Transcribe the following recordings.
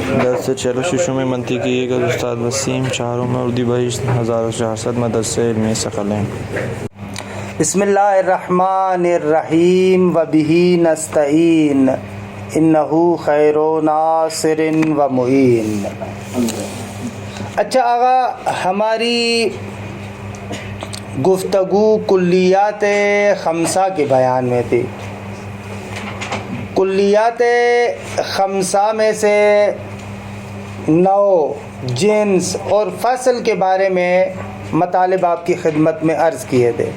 10 سے چلو ششوں میں منطقی کا استاد وسیم، چاروں میں اردو 22,400 مدرسے علمی ثقلین۔ بسم اللہ الرحمن الرحیم وبہ نستعین انہ خیر ناصر و معین۔ اچھا آغا، ہماری گفتگو کلیات خمسہ کے بیان میں تھی۔ کلیات خمسہ میں سے نوع، جنس اور فصل کے بارے میں مطالب آپ کی خدمت میں عرض کیے تھے۔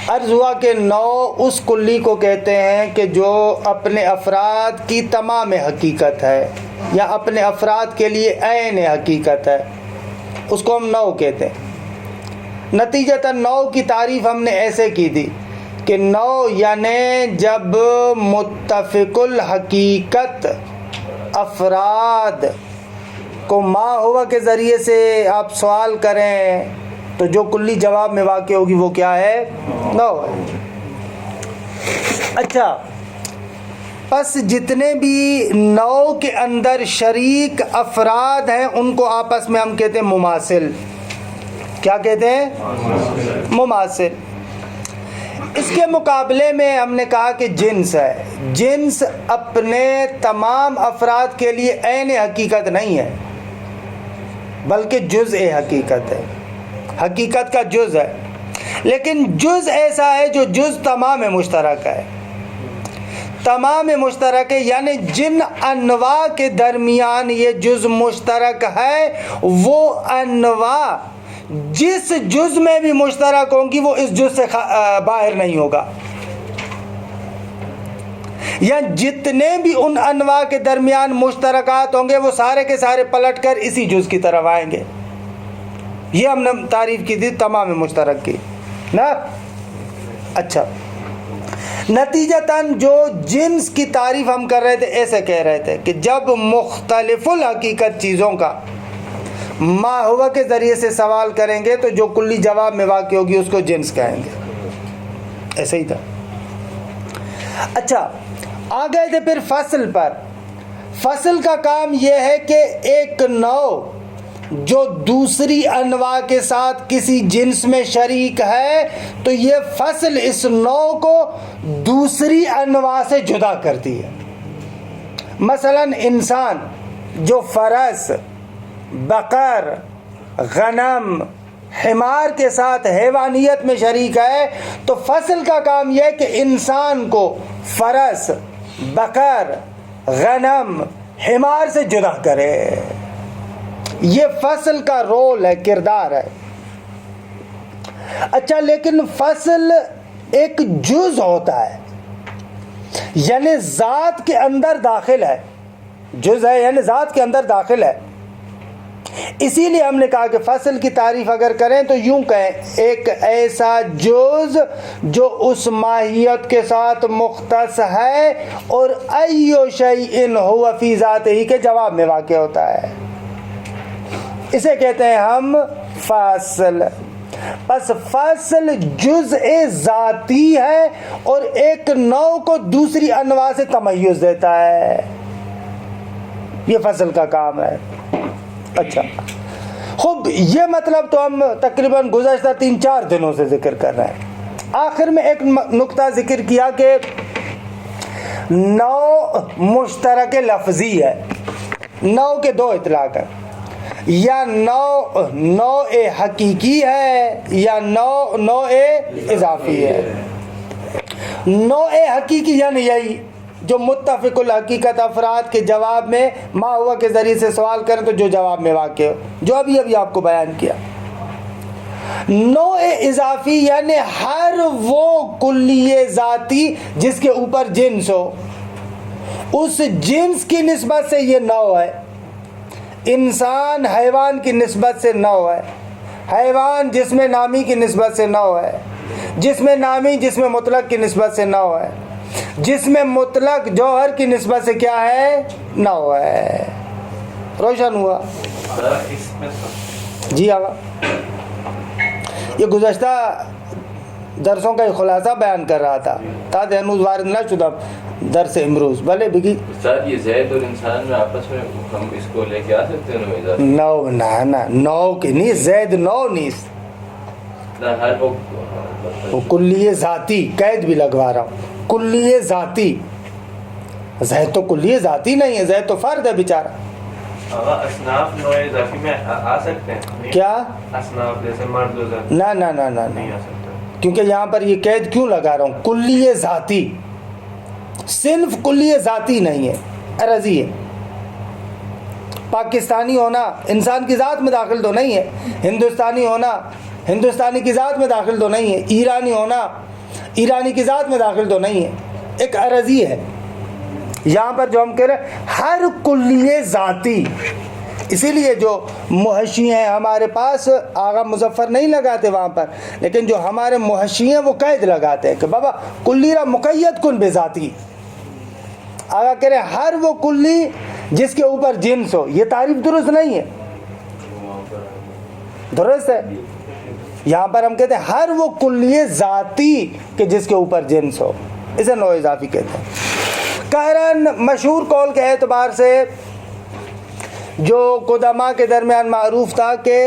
عرض ہوا کہ نوع اس کلی کو کہتے ہیں کہ جو اپنے افراد کی تمام حقیقت ہے یا اپنے افراد کے لیے عین حقیقت ہے، اس کو ہم نوع کہتے ہیں۔ نتیجتاً نوع کی تعریف ہم نے ایسے کی تھی کہ نوع یعنی جب متفق الحقیقت افراد کو ما ہوا کے ذریعے سے آپ سوال کریں تو جو کلی جواب میں واقع ہوگی وہ کیا ہے؟ نوع ہے۔ اچھا، پس جتنے بھی نوع کے اندر شریک افراد ہیں ان کو آپس میں ہم کہتے ہیں مماثل۔ کیا کہتے ہیں؟ مماثل۔ اس کے مقابلے میں ہم نے کہا کہ جنس ہے۔ جنس اپنے تمام افراد کے لیے عین حقیقت نہیں ہے بلکہ جزء حقیقت ہے، حقیقت کا جز ہے، لیکن جز ایسا ہے جو جز تمام مشترک ہے۔ تمام مشترک ہے یعنی جن انواع کے درمیان یہ جز مشترک ہے وہ انواع جس جز میں بھی مشترک ہوں گی وہ اس جز سے باہر نہیں ہوگا، یا جتنے بھی ان انواع کے درمیان مشترکات ہوں گے وہ سارے کے سارے پلٹ کر اسی جز کی طرف آئیں گے۔ یہ ہم نے تعریف کی تھی تمام مشترک کی نا۔ اچھا، نتیجتاً جو جنس کی تعریف ہم کر رہے تھے ایسے کہہ رہے تھے کہ جب مختلف الحقیقت چیزوں کا ما ہوا کے ذریعے سے سوال کریں گے تو جو کلی جواب میں واقع ہوگی اس کو جنس کہیں گے۔ ایسے ہی تھا۔ اچھا، آ گئے تھے پھر فصل پر۔ فصل کا کام یہ ہے کہ ایک نوع جو دوسری انواع کے ساتھ کسی جنس میں شریک ہے تو یہ فصل اس نوع کو دوسری انواع سے جدا کرتی ہے۔ مثلا انسان جو فرس، بقر، غنم، حمار کے ساتھ حیوانیت میں شریک ہے تو فصل کا کام یہ ہے کہ انسان کو فرس، بقر، غنم، حمار سے جدا کرے۔ یہ فصل کا رول ہے، کردار ہے۔ اچھا، لیکن فصل ایک جز ہوتا ہے یعنی ذات کے اندر داخل ہے، جز ہے یعنی ذات کے اندر داخل ہے۔ اسی لیے ہم نے کہا کہ فصل کی تعریف اگر کریں تو یوں کہیں ایک ایسا جز جو اس ماہیت کے ساتھ مختص ہے اور ایو شیء ہو فی ذاتہ کے جواب میں واقع ہوتا ہے، اسے کہتے ہیں ہم فصل۔ پس فصل جزء ذاتی ہے اور ایک نوع کو دوسری انواع سے تمیز دیتا ہے، یہ فصل کا کام ہے۔ اچھا، خوب، یہ مطلب تو ہم تقریباً گزشتہ 3-4 دنوں سے ذکر کر رہے ہیں۔ آخر میں ایک نقطہ ذکر کیا کہ نوع مشترک لفظی ہے۔ نوع کے دو اطلاق ہیں، یا نوع حقیقی ہے یا نوع اضافی ہے۔ نوع حقیقی یعنی یہی جو متفق الحقیقت افراد کے جواب میں ما ہوا کے ذریعے سے سوال کریں تو جو جواب میں واقع ہو، جو ابھی آپ کو بیان کیا۔ نوع اضافی یعنی ہر وہ کلیہ ذاتی جس کے اوپر جنس ہو، اس جنس کی نسبت سے یہ نوع ہے۔ انسان حیوان کی نسبت سے نوع ہے، حیوان جسم نامی کی نسبت سے نوع ہے، جسم نامی جسم مطلق کی نسبت سے نوع ہے، جسم مطلق جوہر کی نسبت سے کیا ہے؟ نوع ہے۔ روشن ہوا؟ جی آقا، یہ گزشتہ درسوں کا خلاصہ بیان کر رہا تھا تا ہنوز وارد نہ شدہ درس امروز بھلے بگی استاد یہ زید اور انسان میں آپس میں ہم اس کو لے کے آ سکتے ہیں اضافی نو نا نو کی نہیں زید نو نہیں نہ ہر وہ کلی ذاتی قید بھی لگوا رہا ہوں کلی ذاتی زید تو کلی ذاتی نہیں ہے زید تو فرد ہے بیچارہ اصناف نوع اضافی میں آ سکتے ہیں کیا اصناف جیسے مرد و زن نہ نہیں آ سکتے کیونکہ یہاں پر یہ قید کیوں لگا رہا ہوں کلی ذاتی صنف کلی ذاتی نہیں ہے عرضی ہے پاکستانی ہونا انسان کی ذات میں داخل تو نہیں ہے ہندوستانی ہونا ہندوستانی کی ذات میں داخل تو نہیں ہے ایرانی ہونا ایرانی کی ذات میں داخل تو نہیں ہے ایک عرضی ہے یہاں پر جو ہم کہہ رہے ہیں ہر کلی ذاتی اسی لیے جو محشی ہیں ہمارے پاس آغا مظفر نہیں لگاتے وہاں پر لیکن جو ہمارے محشی ہیں وہ قید لگاتے ہیں کہ بابا کلی را مقید کن بے ذاتی آغا کہہ رہے ہیں ہر وہ کلی جس کے اوپر جنس ہو یہ تعریف درست نہیں ہے درست ہے یہاں پر ہم کہتے ہیں ہر وہ کلی ذاتی کہ جس کے اوپر جنس ہو اسے نوع اضافی کہتے ہیں قہراً مشہور قول کے اعتبار سے جو قدماء کے درمیان معروف تھا کہ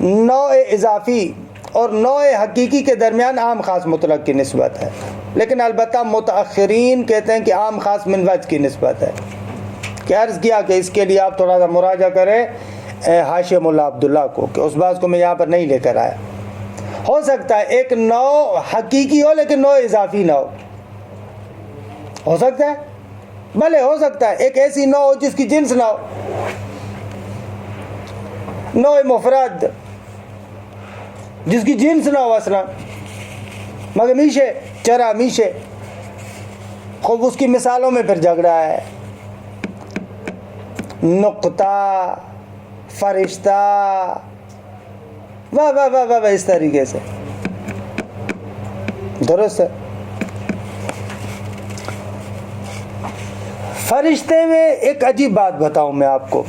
نوع اضافی اور نوع حقیقی کے درمیان عام خاص مطلق کی نسبت ہے لیکن البتہ متأخرین کہتے ہیں کہ عام خاص من وجہ کی نسبت ہے کہ عرض کیا کہ اس کے لیے آپ تھوڑا سا مراجعہ کریں حاشیہ مولا عبداللہ کو کہ اس بات کو میں یہاں پر نہیں لے کر آیا ہو سکتا ہے ایک نوع حقیقی ہو لیکن نوع اضافی نہ ہو سکتا ہے بھلے ہو سکتا ہے ایک ایسی نوع ہو جس کی جنس نہ ہو نوع مفرد جس کی جنس نہ ہو اصلا مگر میشے چرا میشے خوب اس کی مثالوں میں پھر جھگڑا ہے نقطہ فرشتہ واہ واہ واہ واہ اس طریقے سے درست ہے فرشتے میں ایک عجیب بات بتاؤں میں آپ کو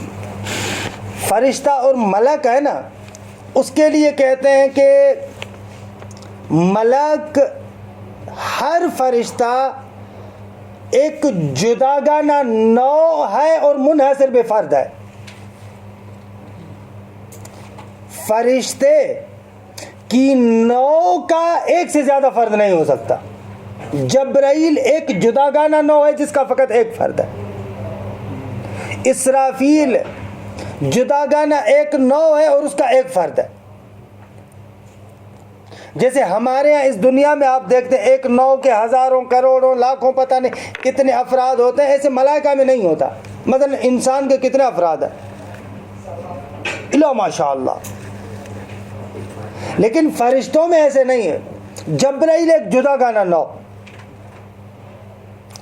فرشتہ اور ملک ہے نا اس کے لیے کہتے ہیں کہ ملک ہر فرشتہ ایک جداگانہ نوع ہے اور منحصر بے فرد ہے فرشتے کی نوع کا ایک سے زیادہ فرد نہیں ہو سکتا جبرائیل ایک جداگانہ نوع ہے جس کا فقط ایک فرد ہے اسرافیل جداگانہ ایک نوع ہے اور اس کا ایک فرد ہے جیسے ہمارے ہاں اس دنیا میں آپ دیکھتے ہیں ایک نوع کے ہزاروں کروڑوں لاکھوں پتہ نہیں کتنے افراد ہوتے ہیں ایسے ملائکہ میں نہیں ہوتا مثلا انسان کے کتنے افراد ہیں الا ماشاء اللہ لیکن فرشتوں میں ایسے نہیں ہے جبرائیل ایک جداگانہ نوع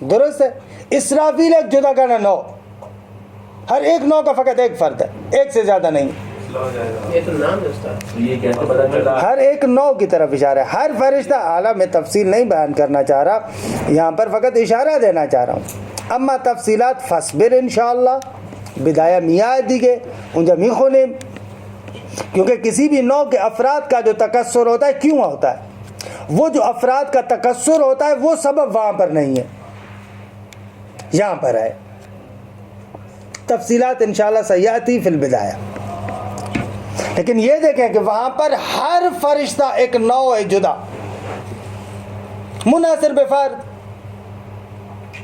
درست ہے اسرافیل ایک جداگانہ نوع ہر ایک نوع کا فقط ایک فرد ہے ایک سے زیادہ نہیں ہر ایک نوع کی طرف اشارہ ہے ہر فرشتہ اعلیٰ میں تفصیل نہیں بیان کرنا چاہ رہا یہاں پر فقط اشارہ دینا چاہ رہا ہوں اما تفصیلات فصبر انشاءاللہ بدایہ میاں دیگے ان جمعی خونیم کیونکہ کسی بھی نوع کے افراد کا جو تکثر ہوتا ہے کیوں ہوتا ہے وہ جو افراد کا تکثر ہوتا ہے وہ سبب وہاں پر نہیں ہے یہاں پر ہے تفصیلات انشاءاللہ سیاتی فی البدایہ لیکن یہ دیکھیں کہ وہاں پر ہر فرشتہ ایک نوع جدا منحصر بے فرد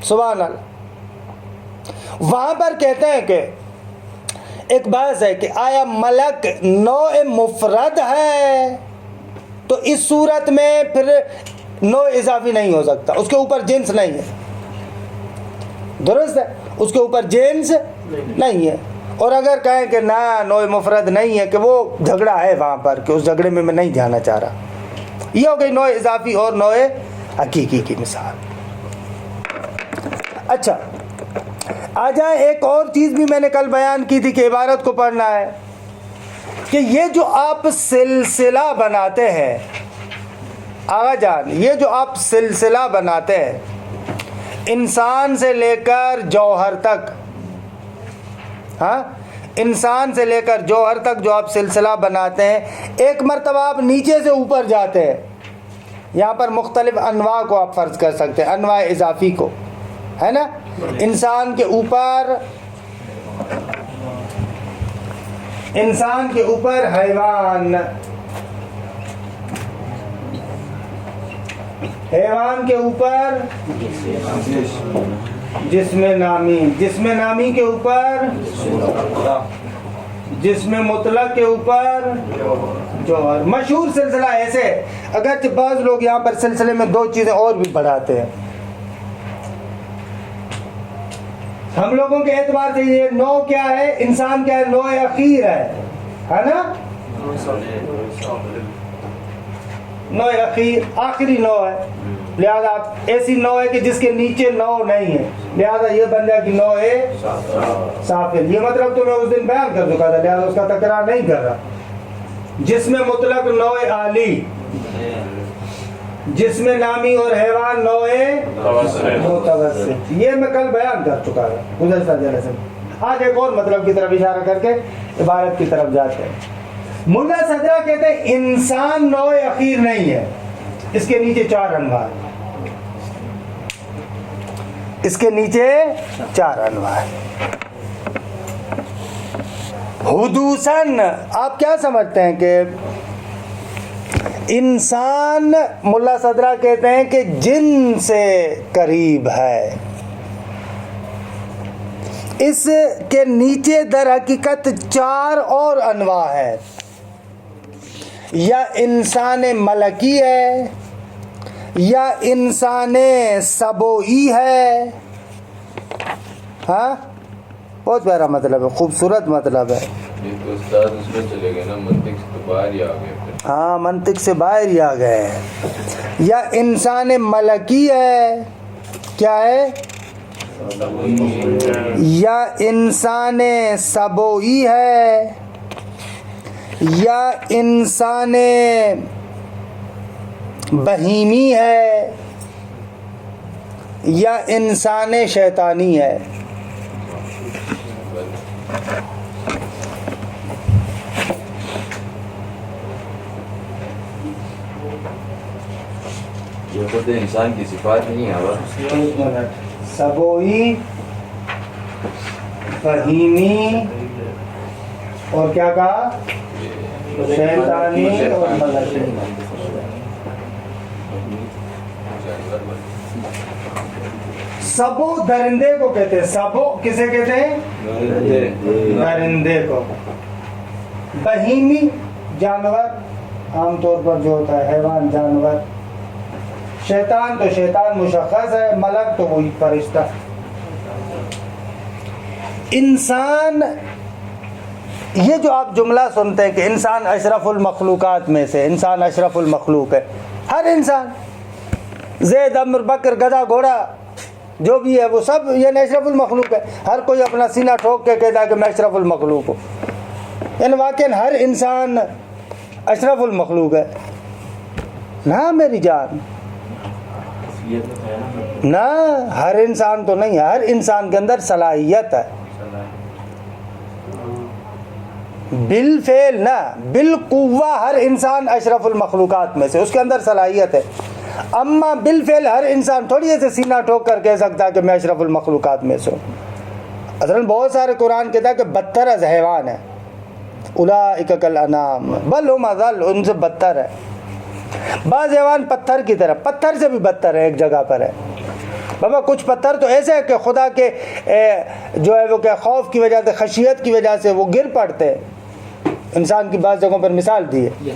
سبحان اللہ وہاں پر کہتے ہیں کہ ایک بحث ہے کہ آیا ملک نوع مفرد ہے تو اس صورت میں پھر نوع اضافی نہیں ہو سکتا اس کے اوپر جنس نہیں ہے درست ہے اس کے اوپر جنس نہیں ہے اور اگر کہیں کہ نہ نوع مفرد نہیں ہے کہ وہ جھگڑا ہے وہاں پر کہ اس جھگڑے میں نہیں جانا چاہ رہا یہ ہو گئی نوع اضافی اور نوع حقیقی کی مثال اچھا آ جائیں ایک اور چیز بھی میں نے کل بیان کی تھی کہ عبارت کو پڑھنا ہے کہ یہ جو آپ سلسلہ بناتے ہیں آغا جان یہ جو آپ سلسلہ بناتے ہیں انسان سے لے کر جوہر تک ہاں انسان سے لے کر جوہر تک جو آپ سلسلہ بناتے ہیں ایک مرتبہ آپ نیچے سے اوپر جاتے ہیں یہاں پر مختلف انواع کو آپ فرض کر سکتے ہیں انواع اضافی کو ہے نا. انسان کے اوپر حیوان، حیوان کے اوپر جسم نامی، جسم نامی کے اوپر جسم مطلق کے اوپر جوہر. مشہور سلسلہ ایسے، اگرچہ بعض لوگ یہاں پر سلسلے میں دو چیزیں اور بھی بڑھاتے ہیں. ہم لوگوں کے اعتبار سے یہ نو کیا ہے، انسان کیا ہے، نو اخیر ہے نا، نو اخیر آخری نو ہے. لہذا ایسی نو ہے کہ جس کے نیچے نو نہیں ہے، لہذا یہ بن جائے کہ نو ہے سافل. یہ مطلب تو میں اس دن بیان کر چکا تھا، لہذا اس کا تکرار نہیں کر رہا. جسم مطلق نو عالی، جسم نامی اور حیوان نو متوسط. یہ میں کل بیان کر چکا تھا گزشتہ جلسے میں. آج ایک اور مطلب کی طرف اشارہ کر کے عبارت کی طرف جاتے ہیں. ملا صدرہ کہتے ہیں انسان نو اخیر نہیں ہے، اس کے نیچے 4 انواع ہیں. اس کے نیچے 4 انواع ہیں. حدوثاً آپ کیا سمجھتے ہیں کہ انسان، ملا صدرہ کہتے ہیں کہ جن سے قریب ہے. اس کے نیچے در حقیقت 4 اور انواع ہے. یا انسان ملکی ہے، یا انسان سبوئی ہے. ہاں بہت پیارا مطلب ہے، خوبصورت مطلب ہے. یہ تو استاد اس میں چلے گئے نا، منطق سے تو باہر ہی آ گئے پھر. ہاں منطق سے باہر ہی آ گئے ہیں. یا انسان ملکی ہے، کیا ہے، یا انسان سبوئی ہے، یا انسان بہیمی ہے، یا انسان شیطانی ہے. یہ خود انسان کی صفات نہیں ہے. سبوئی، فہیمی اور کیا کہا، شیطانی اور ملکی. سبو درندے کو کہتے ہیں. سبو کسے کہتے ہیں، درندے کو. بہیمی جانور عام طور پر جو ہوتا ہے، حیوان جانور. شیطان تو شیطان مشخص ہے، ملک تو وہی فرشتہ. انسان، یہ جو آپ جملہ سنتے ہیں کہ انسان اشرف المخلوقات میں سے، انسان اشرف المخلوق ہے. ہر انسان، زید، عمر، بکر، گدھا، گھوڑا جو بھی ہے وہ سب یہ اشرف المخلوق ہے. ہر کوئی اپنا سینہ ٹھوک کے کہتا ہے کہ میں اشرف المخلوق ہوں. یعنی واقعی ہر انسان اشرف المخلوق ہے نا میری جان. نہ ہر انسان تو نہیں ہے، ہر انسان کے اندر صلاحیت ہے. بالفعل نہ بالقوہ ہر انسان اشرف المخلوقات میں سے، اس کے اندر صلاحیت ہے. اما بالفعل ہر انسان تھوڑی ایسے سینہ ٹھوک کر کہہ سکتا ہے کہ میں اشرف المخلوقات میں سے ہوں. اصلاً بہت سارے قرآن کہتا ہے کہ بدتر از حیوان ہے. اولئک کالانعام بل هم اضل، ان سے بدتر ہے. بعض حیوان پتھر کی طرح، پتھر سے بھی بدتر ہے ایک جگہ پر ہے. بابا کچھ پتھر تو ایسے ہے کہ خدا کے جو ہے وہ کیا خوف کی وجہ سے، خشیت کی وجہ سے وہ گر پڑتے ہیں. انسان کی بعض جگہوں پر مثال دی ہے.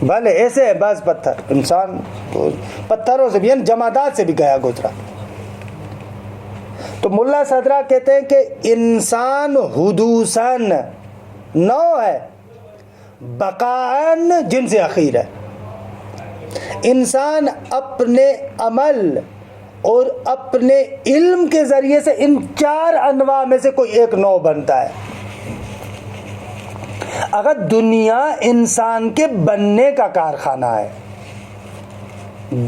بھلے ایسے ہے بعض پتھر، انسان پتھروں سے بھی یعنی جمادات سے بھی گیا گزرا. تو ملا صدرہ کہتے ہیں کہ انسان حدوثاً نو ہے، بقاءً جن سے اخیر ہے. انسان اپنے عمل اور اپنے علم کے ذریعے سے ان 4 انواع میں سے کوئی ایک نو بنتا ہے. اگر دنیا انسان کے بننے کا کارخانہ ہے،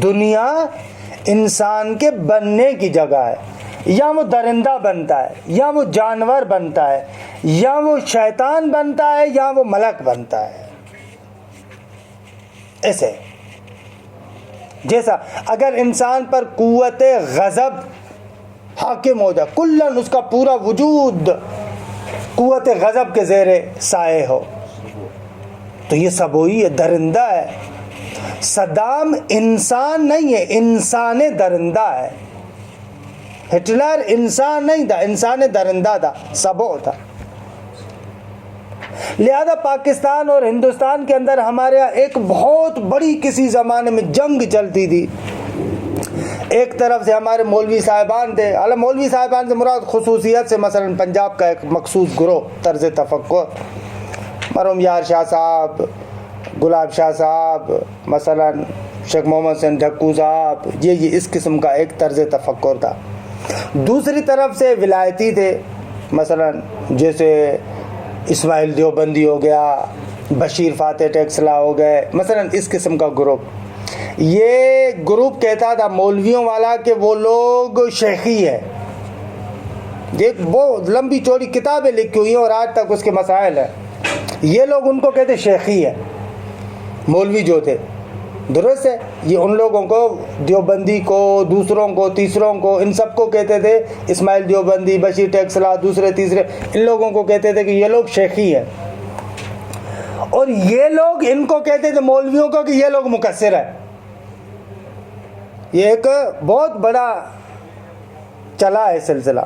دنیا انسان کے بننے کی جگہ ہے، یا وہ درندہ بنتا ہے، یا وہ جانور بنتا ہے، یا وہ شیطان بنتا ہے، یا وہ ملک بنتا ہے. ایسے جیسا اگر انسان پر قوت غضب حاکم ہو جائے، کلن اس کا پورا وجود قوت غضب کے زیر سائے ہو. تو یہ سبوئی ہے، درندہ ہے. صدام انسان نہیں ہے، انسان درندہ ہے. ہٹلر انسان نہیں تھا، انسان درندہ تھا، سبو تھا. لہذا پاکستان اور ہندوستان کے اندر ہمارے یہاں ایک بہت بڑی کسی زمانے میں جنگ چلتی تھی. ایک طرف سے ہمارے مولوی صاحبان تھے، حالانکہ مولوی صاحبان سے مراد خصوصیت سے مثلا پنجاب کا ایک مخصوص گروہ طرز تفکر، مرحوم یار شاہ صاحب، گلاب شاہ صاحب، مثلا شیخ محمد حسین ڈھکو صاحب، یہ اس قسم کا ایک طرز تفکر تھا. دوسری طرف سے ولایتی تھے، مثلا جیسے اسماعیل دیوبندی ہو گیا، بشیر فاتح ٹیکسلا ہو گئے، مثلا اس قسم کا گروپ. یہ گروپ کہتا تھا مولویوں والا کہ وہ لوگ شیخی ہیں. ایک بہت لمبی چوڑی کتابیں لکھی ہوئی ہیں اور آج تک اس کے مسائل ہیں. یہ لوگ ان کو کہتے شیخی ہیں، مولوی جو تھے. درست ہے، یہ ان لوگوں کو، دیوبندی کو، دوسروں کو، تیسروں کو، ان سب کو کہتے تھے اسماعیل دیوبندی، بشیر ٹیکسلا، دوسرے تیسرے، ان لوگوں کو کہتے تھے کہ یہ لوگ شیخی ہیں. اور یہ لوگ ان کو کہتے تھے مولویوں کو کہ یہ لوگ مقصر ہیں. یہ ایک بہت بڑا چلا ہے سلسلہ.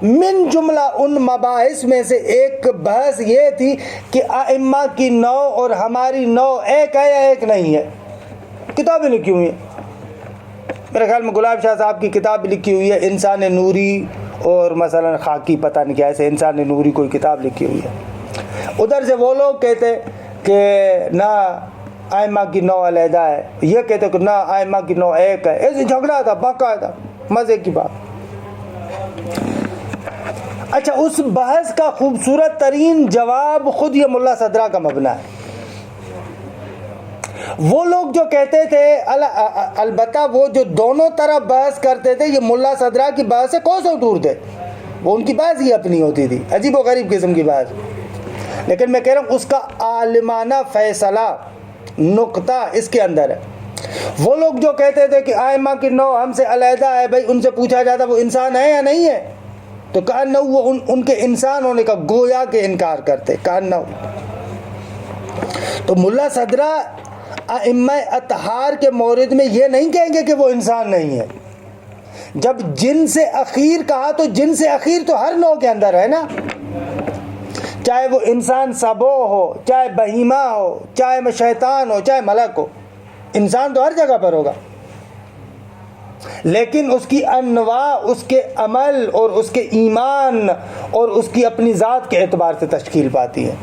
من جملہ ان مباحث میں سے ایک بحث یہ تھی کہ ائمہ کی نو اور ہماری نو ایک ہے یا ایک نہیں ہے. کتابیں لکھی ہوئی ہیں، میرے خیال میں گلاب شاہ صاحب کی کتاب لکھی ہوئی ہے انسان نوری، اور مثلا خاکی پتہ نہیں کیا ایسے انسان نوری کوئی کتاب لکھی ہوئی ہے. ادھر سے وہ لوگ کہتے کہ نہ ائمہ کی نو علیحدہ ہے، یہ کہتے کہ نہ ائمہ کی نو ایک ہے. ایسے جھگڑا تھا باقاعدہ، مزے کی بات. اچھا، اس بحث کا خوبصورت ترین جواب خود یہ ملا صدرہ کا مبنی ہے. وہ لوگ جو کہتے تھے، البتہ وہ جو دونوں طرف بحث کرتے تھے، یہ ملا صدرہ کی بحث سے کوسوں دور تھے. وہ ان کی بحث ہی اپنی ہوتی تھی، عجیب و غریب قسم کی بحث. لیکن میں کہہ رہا ہوں اس کا عالمانہ فیصلہ نقطہ اس کے اندر ہے. وہ لوگ جو کہتے تھے کہ ائمہ کی نو ہم سے علیحدہ ہے، بھائی ان سے پوچھا جاتا وہ انسان ہے یا نہیں ہے، تو کہنا وہ ان کے انسان ہونے کا گویا کہ انکار کرتے، کہنا. تو ملا صدرہ ائمہ اطہار کے مورد میں یہ نہیں کہیں گے کہ وہ انسان نہیں ہے. جب جن سے اخیر کہا تو جن سے اخیر تو ہر نوع کے اندر ہے نا، چاہے وہ انسان سبو ہو، چاہے بہیمہ ہو، چاہے شیطان ہو، چاہے ملک ہو. انسان تو ہر جگہ پر ہوگا، لیکن اس کی انواع اس کے عمل اور اس کے ایمان اور اس کی اپنی ذات کے اعتبار سے تشکیل پاتی ہے.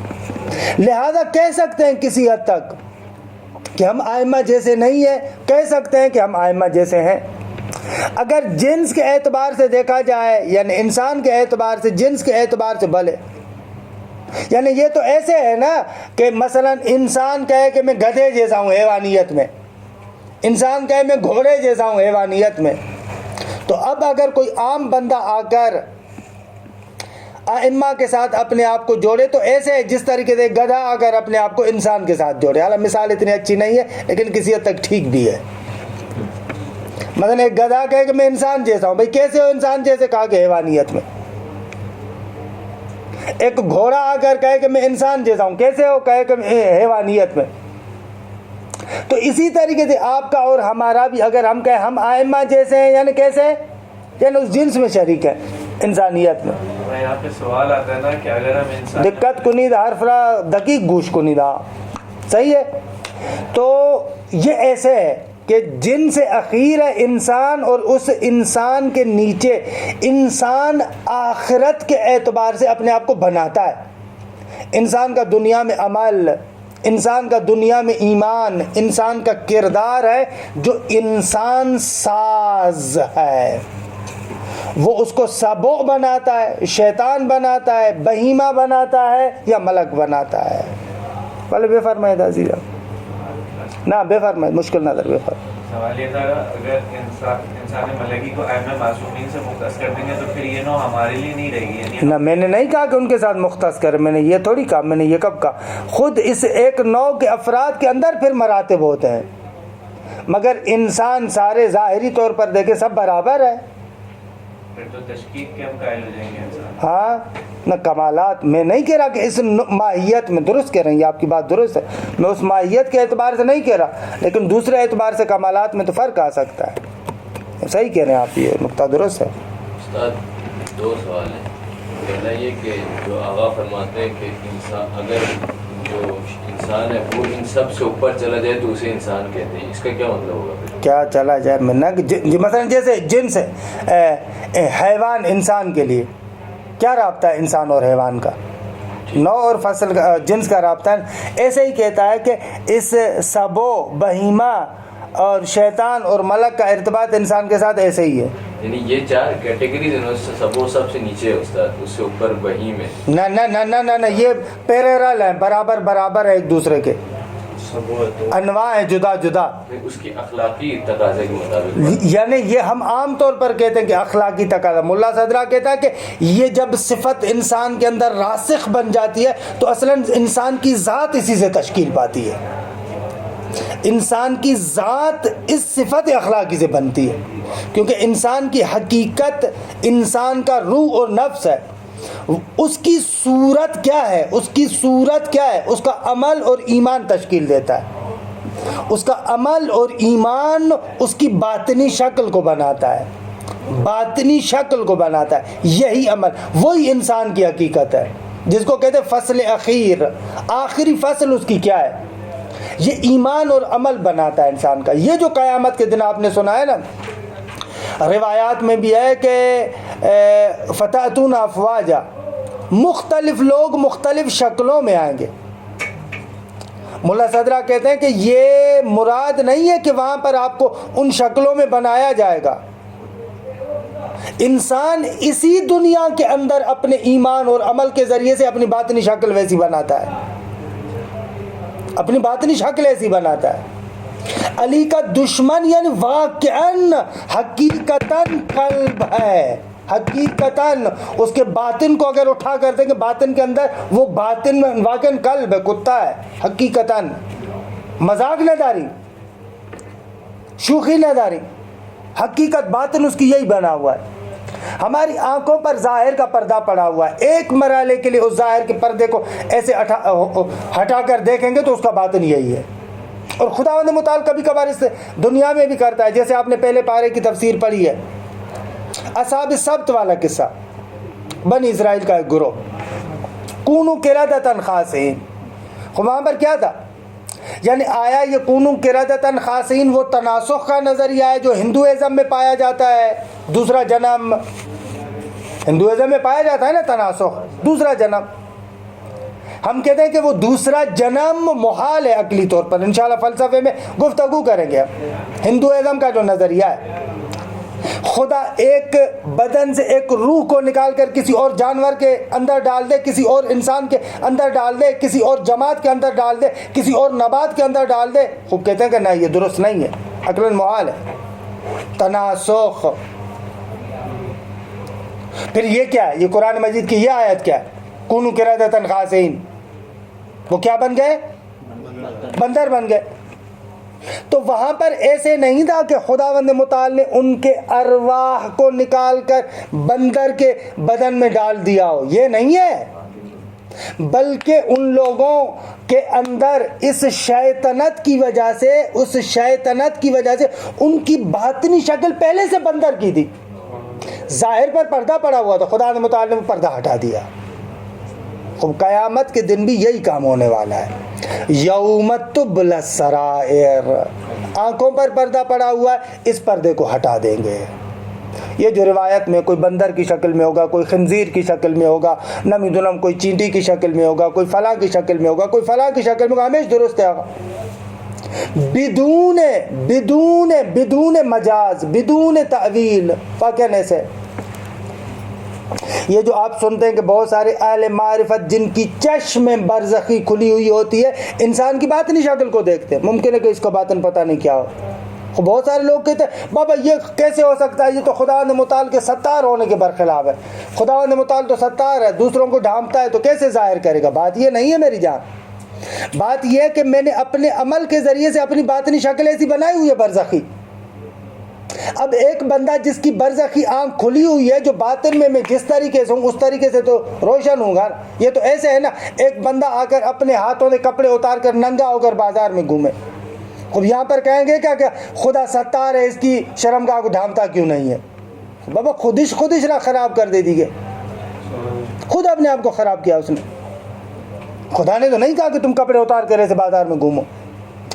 لہذا کہہ سکتے ہیں کسی حد تک کہ ہم ائمہ جیسے نہیں ہیں، کہہ سکتے ہیں کہ ہم ائمہ جیسے ہیں. اگر جنس کے اعتبار سے دیکھا جائے، یعنی انسان کے اعتبار سے، جنس کے اعتبار سے بھلے، یعنی یہ تو ایسے ہے نا کہ مثلا انسان کہے کہ میں گدھے جیسا ہوں حیوانیت میں، انسان کہے میں گھوڑے جیسا ہوں حیوانیت میں. تو اب اگر کوئی عام بندہ آ کر ائمہ کے ساتھ اپنے آپ کو جوڑے تو ایسے ہے جس طریقے سے گدھا اگر اپنے آپ کو انسان کے ساتھ جوڑے. حالانکہ مثال اتنی اچھی نہیں ہے لیکن کسی حد تک ٹھیک بھی ہے. مثلا ایک گدھا کہے کہ میں انسان جیسا ہوں، بھائی کیسے ہو انسان جیسے؟ کہا کہ حیوانیت میں. ایک گھوڑا آ کر کہے کہ میں انسان جیسا ہوں، کیسے ہو؟ کہے کہ حیوانیت میں. تو اسی طریقے سے آپ کا اور ہمارا بھی، اگر ہم کہیں ہم ائمہ جیسے ہیں، یعنی کیسے؟ یعنی اس جنس میں شریک ہے، انسانیت میں. یہاں پہ سوال آتا ہے نا کہ اگر ہم انسان دقت کنید حرفرا دقیق گوش کنیدہ، صحیح ہے. تو یہ ایسے ہے کہ جن سے اخیر ہے انسان، اور اس انسان کے نیچے انسان آخرت کے اعتبار سے اپنے آپ کو بناتا ہے. انسان کا دنیا میں عمل، انسان کا دنیا میں ایمان، انسان کا کردار ہے جو انسان ساز ہے. وہ اس کو سبو بناتا ہے، شیطان بناتا ہے، بہیمہ بناتا ہے یا ملک بناتا ہے. بھلے بے فرمائے عزیزہ، نہ بے فرمائے، مشکل نظر بے فرمائے. سوال یہ تھا اگر انسان ملکی کو ائمہ معصومین سے مختص کر دیں گے تو پھر یہ نو ہمارے لیے نہیں رہے گی. یعنی نہ، میں نے نہیں کہا کہ ان کے ساتھ مختص کرے، میں نے یہ تھوڑی کہا. میں نے یہ کب کہا؟ خود اس ایک نوع کے افراد کے اندر پھر مراتب ہوتے ہیں، مگر انسان سارے ظاہری طور پر دیکھے سب برابر ہے. پھر تو تشکیک کے ہم قائل ہو جائیں گے انسان. ہاں نہ کمالات میں نہیں کہہ رہا کہ اس ماہیت میں درست کہہ رہے ہیں، یہ آپ کی بات درست ہے، میں اس ماہیت کے اعتبار سے نہیں کہہ رہا، لیکن دوسرے اعتبار سے کمالات میں تو فرق آ سکتا ہے. صحیح کہہ رہے ہیں آپ، یہ نقطہ درست ہے. استاد 2 سوال ہیں. پہلا یہ کہ جو آغا فرماتے ہیں کہ انسان اگر جو انسان ہے وہ ان سب سے اوپر چلا جائے تو اسے انسان کہتے ہیں، اس کا کیا مطلب ہوگا پھر؟ کیا چلا جائے میں نہ مثلا جیسے جنس ہے، حیوان انسان کے لیے کیا رابطہ ہے انسان اور حیوان کا؟ نو اور فصل کا جنس کا رابطہ ہے. ایسے ہی کہتا ہے کہ اس سبو بہیمہ اور شیطان اور ملک کا ارتباط انسان کے ساتھ ایسے ہی ہے. یعنی یہ 4 کیٹیگریز ہیں، وہ سب سے نیچے ہے استاد، اس سے اوپر بہیم ہے. نہ نہ نہ نہ نہ نہ یہ پیریرل ہیں، برابر برابر ہے ایک دوسرے کے، انواع ہیں جدا جدا. اس کی اخلاقی تقاضے کے مطابق، یعنی یہ ہم عام طور پر کہتے ہیں کہ اخلاقی تقاضا. ملا صدرہ کہتا ہے کہ یہ جب صفت انسان کے اندر راسخ بن جاتی ہے تو اصلاً انسان کی ذات اسی سے تشکیل پاتی ہے. انسان کی ذات اس صفت اخلاقی سے بنتی ہے، کیونکہ انسان کی حقیقت انسان کا روح اور نفس ہے. اس کی صورت کیا ہے؟ اس کی صورت کیا ہے؟ اس کا عمل اور ایمان تشکیل دیتا ہے. اس کا عمل اور ایمان اس کی باطنی شکل کو بناتا ہے، باطنی شکل کو بناتا ہے. یہی عمل، وہی انسان کی حقیقت ہے جس کو کہتے ہیں فصل اخیر. آخری فصل اس کی کیا ہے؟ یہ ایمان اور عمل بناتا ہے انسان کا. یہ جو قیامت کے دن آپ نے سنا ہے نا، روایات میں بھی ہے کہ فتاتون افواجا، مختلف لوگ مختلف شکلوں میں آئیں گے. ملا صدرہ کہتے ہیں کہ یہ مراد نہیں ہے کہ وہاں پر آپ کو ان شکلوں میں بنایا جائے گا. انسان اسی دنیا کے اندر اپنے ایمان اور عمل کے ذریعے سے اپنی باطنی شکل ویسی بناتا ہے، اپنی باطنی شکل ایسی بناتا ہے. علی کا دشمن یعنی واقعاً حقیقتاً قلب ہے. حقیقتاً اس کے باطن کو اگر اٹھا کر دیں گے، باطن کے اندر وہ باطن میں واقعاً قلب ہے، کتا ہے. حقیقتاً مذاق نہ داری، شوخی نہ داری، حقیقت باطن اس کی یہی بنا ہوا ہے. ہماری آنکھوں پر ظاہر کا پردہ پڑا ہوا ہے. ایک مرحلے کے لیے اس ظاہر کے پردے کو ایسے ہٹا کر دیکھیں گے تو اس کا باطن یہی ہے. اور خداوند متعال کبھی کبھار اس دنیا میں بھی کرتا ہے، جیسے آپ نے پہلے پارے کی تفسیر پڑھی ہے، اصحاب السبت والا قصہ. بنی اسرائیل کا ایک گروہ، کونوا قردۃ خاسئین. وہاں پر کیا تھا؟ یعنی آیا یہ کونوا قردۃ خاسئین وہ تناسخ کا نظریہ ہے جو ہندوازم میں پایا جاتا ہے. دوسرا جنم ہندوازم میں پایا جاتا ہے نا، تناسخ، دوسرا جنم. ہم کہتے ہیں کہ وہ دوسرا جنم محال ہے عقلی طور پر. انشاءاللہ فلسفے میں گفتگو کریں گے. ہندوازم کا جو نظریہ ہے، خدا ایک بدن سے ایک روح کو نکال کر کسی اور جانور کے اندر ڈال دے، کسی اور انسان کے اندر ڈال دے، کسی اور جماعت کے اندر ڈال دے، کسی اور نبات کے اندر ڈال دے. خوب کہتے ہیں کہ نہیں، یہ درست نہیں ہے، عقلاً محال ہے. تناسخ. پھر یہ کیا ہے؟ یہ قرآن مجید کی یہ آیت کیا ہے؟ کونوا قردۃ خاسئین. وہ کیا بن گئے؟ بندر بن گئے. تو وہاں پر ایسے نہیں تھا کہ خداوند متعال نے ان کے ارواح کو نکال کر بندر کے بدن میں ڈال دیا ہو، یہ نہیں ہے. بلکہ ان لوگوں کے اندر اس شیطنت کی وجہ سے ان کی باطنی شکل پہلے سے بندر کی تھی. ظاہر پر پردہ پڑا ہوا تھا، خدا نے متعال نے پردہ ہٹا دیا. قیامت کے دن بھی یہی کام ہونے والا ہے. یوم تبلی السرائر، آنکھوں پر پردہ پڑا ہوا ہے، اس پردے کو ہٹا دیں گے. یہ جو روایت میں کوئی بندر کی شکل میں ہوگا، کوئی خنزیر کی شکل میں ہوگا، نمی دنم کوئی چینٹی کی شکل میں ہوگا، کوئی فلاں کی شکل میں ہوگا، کوئی فلاں کی شکل میں ہوگا، ہمیشہ درست ہے. بدون مجاز، بدون تعویل. کہنے سے یہ جو آپ سنتے ہیں کہ بہت سارے اہل معرفت جن کی چشم برزخی کھلی ہوئی ہوتی ہے، انسان کی باطنی شکل کو دیکھتے ہیں. ممکن ہے کہ اس کا باطن پتہ نہیں کیا ہو. بہت سارے لوگ کہتے ہیں بابا یہ کیسے ہو سکتا ہے، یہ تو خداوند متعال کے ستار ہونے کے برخلاف ہے. خداوند متعال تو ستار ہے، دوسروں کو ڈھانپتا ہے، تو کیسے ظاہر کرے گا؟ بات یہ نہیں ہے میری جان. بات یہ ہے کہ میں نے اپنے عمل کے ذریعے سے اپنی باطنی شکل ایسی بنائی ہوئی ہے برزخی. اب ایک بندہ جس کی برزخی آنکھ کھلی ہوئی ہے, جو باطن میں جس طریقے سے ہوں اس طریقے سے تو روشن ہوں گا. یہ تو ایسے ہے نا, ایک بندہ آ کر اپنے ہاتھوں سے کپڑے اتار کر ننگا ہو کر بازار میں گھومے. اب یہاں پر کہیں گے کیا کہ خدا ستار ہے, اس کی شرمگاہ کو ڈھانپتا کیوں نہیں ہے؟ بابا خودش نہ خراب کر دے دیجیے, خود اپنے آپ کو خراب کیا اس نے. خدا نے تو نہیں کہا کہ تم کپڑے اتار کر ایسے بازار میں گھومو.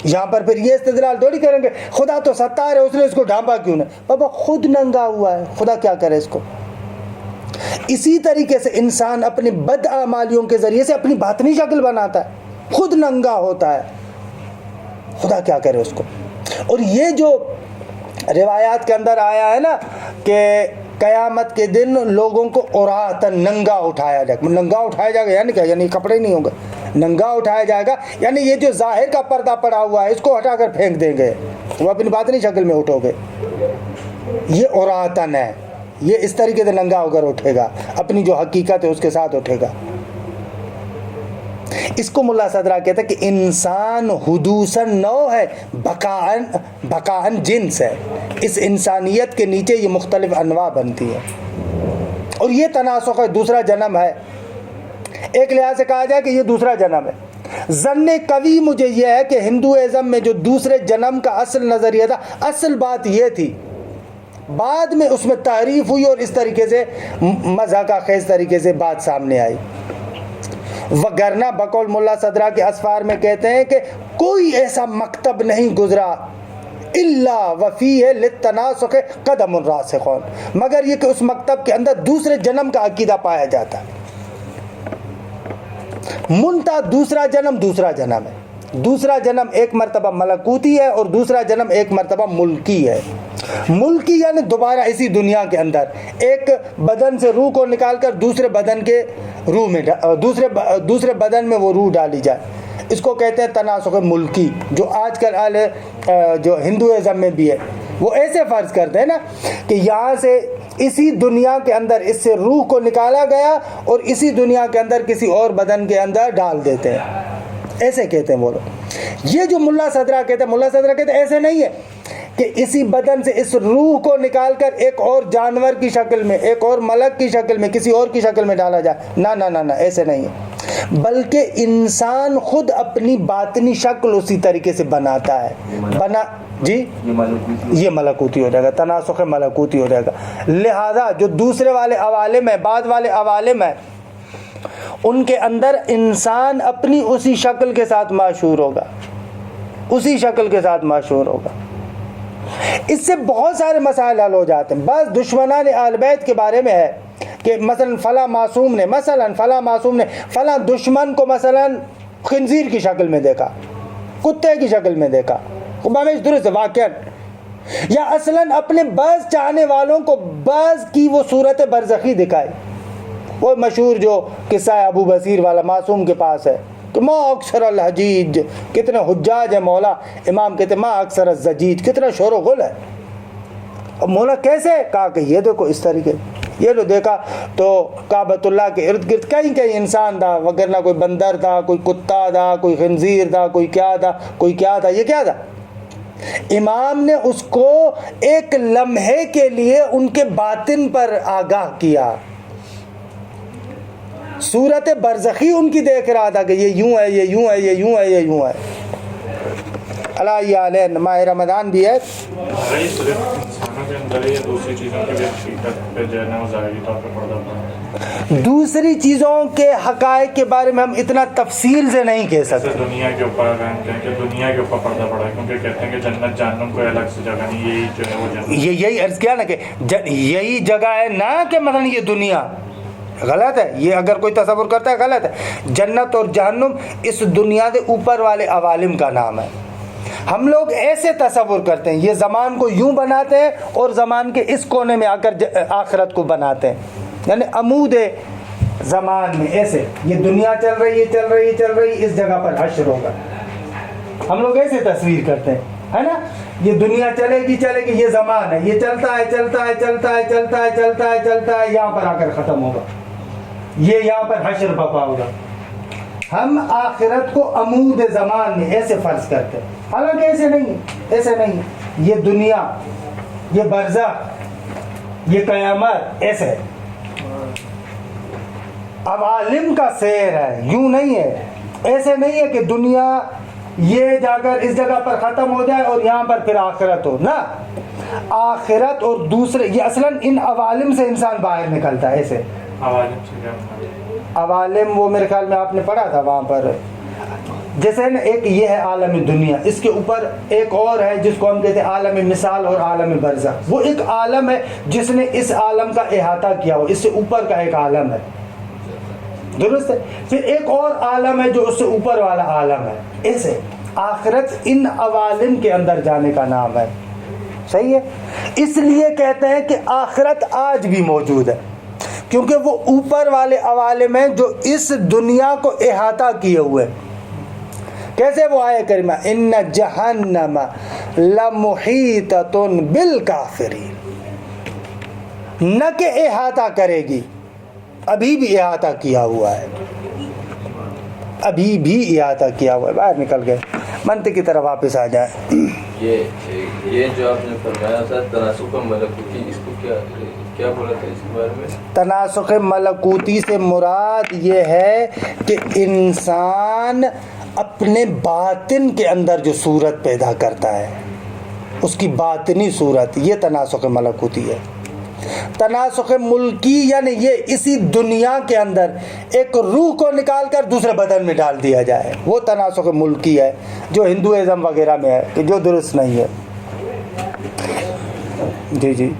یہاں پر پھر یہ استدلال تھوڑی کریں گے خدا تو ستار ہے, اس نے اس کو ڈھانپا کیوں نہیں. بابا خود ننگا ہوا ہے, خدا کیا کرے اس کو. اسی طریقے سے انسان اپنی بدعمالیوں کے ذریعے سے اپنی باطنی شکل بناتا ہے, خود ننگا ہوتا ہے, خدا کیا کرے اس کو. اور یہ جو روایات کے اندر آیا ہے نا کہ قیامت کے دن لوگوں کو عراۃً ننگا اٹھایا جائے گا. ننگا اٹھایا جائے گا یعنی کیا؟ یعنی کپڑے نہیں ہوں گے, ننگا اٹھایا جائے گا یعنی یہ جو ظاہر کا پردہ پڑا ہوا ہے اس کو ہٹا کر پھینک دیں گے, وہ اپنی باطنی شکل میں اٹھو گے. یہ عراۃً ہے, یہ اس طریقے سے ننگا ہو کر اٹھے گا, اپنی جو حقیقت ہے اس کے ساتھ اٹھے گا. اس کو ملا صدرہ کہتا ہے کہ انسان حدوثاً نوع ہے, بقاءً جنس ہے. اس انسانیت کے نیچے یہ مختلف انواع بنتی ہے, اور یہ تناسخ ہے, دوسرا جنم ہے. ایک لحاظ سے کہا جائے کہ یہ دوسرا جنم ہے. ظن قوی مجھے یہ ہے کہ ہندوازم میں جو دوسرے جنم کا اصل نظریہ تھا, اصل بات یہ تھی, بعد میں اس میں تعریف ہوئی اور اس طریقے سے مضحکہ خیز طریقے سے بات سامنے آئی. وگرنہ بقول ملا صدرہ کے اسفار میں کہتے ہیں کہ کوئی ایسا مکتب نہیں گزرا الا وفیہ للتناسخ قدم راسخون, مگر یہ کہ اس مکتب کے اندر دوسرے جنم کا عقیدہ پایا جاتا ہے. منتہا دوسرا جنم ہے. دوسرا جنم ایک مرتبہ ملکوتی ہے اور دوسرا جنم ایک مرتبہ ملکی ہے. ملکی یعنی دوبارہ اسی دنیا کے اندر ایک بدن سے روح کو نکال کر دوسرے بدن کے روح میں دوسرے بدن میں وہ روح ڈالی جائے, اس کو کہتے ہیں تناسخ ملکی. جو آج کل جو ہندوازم میں بھی ہے وہ ایسے فرض کرتے ہیں نا کہ یہاں سے اسی دنیا کے اندر اس سے روح کو نکالا گیا اور اسی دنیا کے اندر کسی اور بدن کے اندر ڈال دیتے ہیں, ایسے کہتے ہیں وہ لوگ. یہ جو ملا صدرہ کہتے ہیں ایسے نہیں ہے کہ اسی بدن سے اس روح کو نکال کر ایک اور جانور کی شکل میں, ایک اور ملک کی شکل میں, کسی اور کی شکل میں ڈالا جائے. نہ ایسے نہیں ہے, بلکہ انسان خود اپنی باطنی شکل اسی طریقے سے بناتا ہے. جی یہ ملکوتی ہو جائے گا, تناسخ ملکوتی ہو جائے گا. لہذا جو دوسرے والے عوالم ہیں, بعد والے عوالم ہیں, ان کے اندر انسان اپنی اسی شکل کے ساتھ معشور ہوگا, اسی شکل کے ساتھ معشور ہوگا. اس سے بہت سارے مسائل حل ہو جاتے ہیں. بس دشمنان اہل بیت کے بارے میں ہے کہ مثلا فلاں معصوم نے فلاں دشمن کو مثلا خنزیر کی شکل میں دیکھا, کتے کی شکل میں دیکھا, درست واقعا, یا اصلا اپنے بعض چاہنے والوں کو بعض کی وہ صورت برزخی دکھائی. وہ مشہور جو قصہ ہے ابو بصیر والا معصوم کے پاس ہے کہ ما اکثر الحجیج, کتنے حجاج ہیں مولا. امام کہتے ما اکثر الزجیج, کتنا شور و غل ہے. اب مولا کیسے؟ کہا کہ یہ دیکھو اس طریقے, یہ جو دیکھا تو کعبۃ اللہ کے ارد گرد کہیں انسان تھا, وغیرہ کوئی بندر تھا, کوئی کتا تھا, کوئی خنزیر تھا, کوئی کیا تھا, یہ کیا تھا. امام نے اس کو ایک لمحے کے لیے ان کے باطن پر آگاہ کیا. صورت برزخی ان کی دیکھ رہا تھا کہ یہ یوں ہے, یہ یوں ہے, یہ یوں ہے, یہ یوں ہے. اللہ علیہ ماہ رمضان بھی ہے. دوسری چیزوں کے حقائق کے بارے میں ہم اتنا تفصیل سے نہیں کہہ سکتے. دنیا کے اوپر دنیا کے اوپر پردہ پڑا ہے, کیونکہ کہتے ہیں کہ جنت جہنم کوئی الگ سے جگہ نہیں, یہی جو ہے وہ جنت. یہی عرض کیا نا کہ یہی جگہ ہے نا, کہ مثلا یہ دنیا غلط ہے. یہ اگر کوئی تصور کرتا ہے غلط ہے. جنت اور جہنم اس دنیا کے اوپر والے عوالم کا نام ہے. ہم لوگ ایسے تصور کرتے ہیں, یہ زمان کو یوں بناتے ہیں اور زمان کے اس کونے میں آ کر آخرت کو بناتے ہیں, یعنی عمود زمان میں ایسے یہ دنیا چل رہی, اس جگہ پر حشر ہوگا. ہم لوگ ایسے تصویر کرتے ہیں, ہے نا. یہ دنیا چلے گی, یہ زمان ہے, یہ چلتا ہے, یہاں پر آ کر ختم ہوگا, یہ یہاں پر حشر بپا ہوگا. ہم آخرت کو عمود زمان میں ایسے فرض کرتے ہیں, حالانکہ ایسے نہیں. یہ دنیا یہ برزخ، یہ قیامت، ایسے عوالم کا سیر ہے، یوں نہیں ہے، ایسے نہیں ہے کہ دنیا یہ جا کر اس جگہ پر ختم ہو جائے اور یہاں پر پھر آخرت ہو، نہ، آخرت اور دوسرے، یہ اصلاً ان عوالم سے انسان باہر نکلتا ہے. ایسے عوالم سے کیا مراد؟ عوالم وہ میرے خیال میں آپ نے پڑھا تھا وہاں پر، جیسے نا ایک یہ ہے عالم دنیا، اس کے اوپر ایک اور ہے جس کو ہم کہتے ہیں عالم مثال اور عالم برزخ. وہ ایک عالم ہے جس نے اس عالم کا احاطہ کیا ہو، اس سے اوپر کا ایک عالم ہے، درست ہے. پھر ایک اور عالم ہے جو اس سے اوپر والا عالم ہے. ایسے آخرت ان عوالم کے اندر جانے کا نام ہے. صحیح ہے. اس لیے کہتے ہیں کہ آخرت آج بھی موجود ہے، کیونکہ وہ اوپر والے عوالم ہیں جو اس دنیا کو احاطہ کیے ہوئے. کیسے؟ وہ آئے کریمہ ان جہنم لمحیطۃ بالکافرین، نہ کہ احاطہ کرے گی، ابھی بھی احاطہ کیا ہوا ہے، ابھی بھی احاطہ کیا ہوا ہے. باہر نکل گئے، منطق کی طرف واپس آ جائیں. یہ جو آپ نے فرمایا تھا تناسخ ملکوتی، اس کو کیا بولا تھا اس کے بارے میں؟ تناسخ ملکوتی سے مراد یہ ہے کہ انسان اپنے باطن کے اندر جو صورت پیدا کرتا ہے، اس کی باطنی صورت، یہ تناسخ ملکوتی ہے. تناسخ ملکی یعنی یہ اسی دنیا کے اندر ایک روح کو نکال کر دوسرے بدن میں ڈال دیا جائے، وہ تناسخ ملکی ہے جو ہندوازم وغیرہ میں ہے، کہ جو درست نہیں ہے. جی جی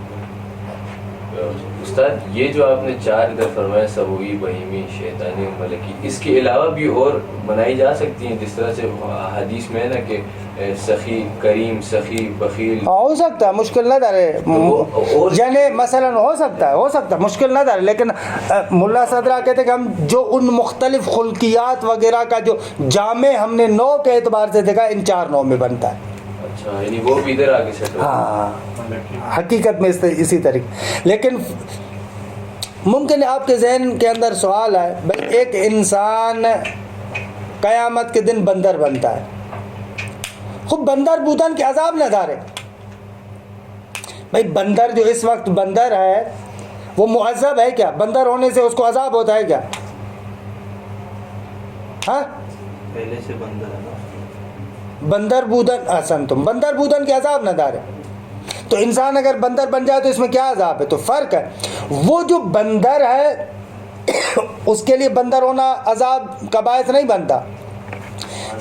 استاد، یہ جو آپ نے 4 ادھر فرمایا، سبوی، بہیمی، شیطانی اور ملکی، اس کے علاوہ بھی اور بنائی جا سکتی ہیں؟ جس طرح سے حدیث میں ہے نا کہ سخی، کریم، سخی، بخیل. ہو سکتا ہے، مشکل نہ دارے، یعنی مثلا ہو سکتا ہے مشکل نہ دارے. لیکن ملا صدرہ کہتے ہیں کہ ہم جو ان مختلف خلقیات وغیرہ کا جو جامع ہم نے نو کے اعتبار سے دیکھا، ان 4 نو میں بنتا ہے. اچھا، یعنی وہ بھی ادھر آگے سے. ہاں، حقیقت میں اسی طریقے. لیکن ممکن ہے آپ کے ذہن کے اندر سوال ہے، بھائی ایک انسان قیامت کے دن بندر بنتا ہے، خود بندر بودن کے عذاب نہ دارے. بھائی بندر جو اس وقت بندر ہے وہ معذب ہے کیا؟ بندر ہونے سے اس کو عذاب ہوتا ہے کیا؟ ہاں، پہلے سے بندر ہے نا. بندر بودن احسن تم بندر بودن کے عذاب نہ دارے. تو انسان اگر بندر بن جائے تو اس میں کیا عذاب ہے؟ تو فرق ہے. وہ جو بندر ہے اس کے لیے بندر ہونا عذاب کا باعث نہیں بنتا.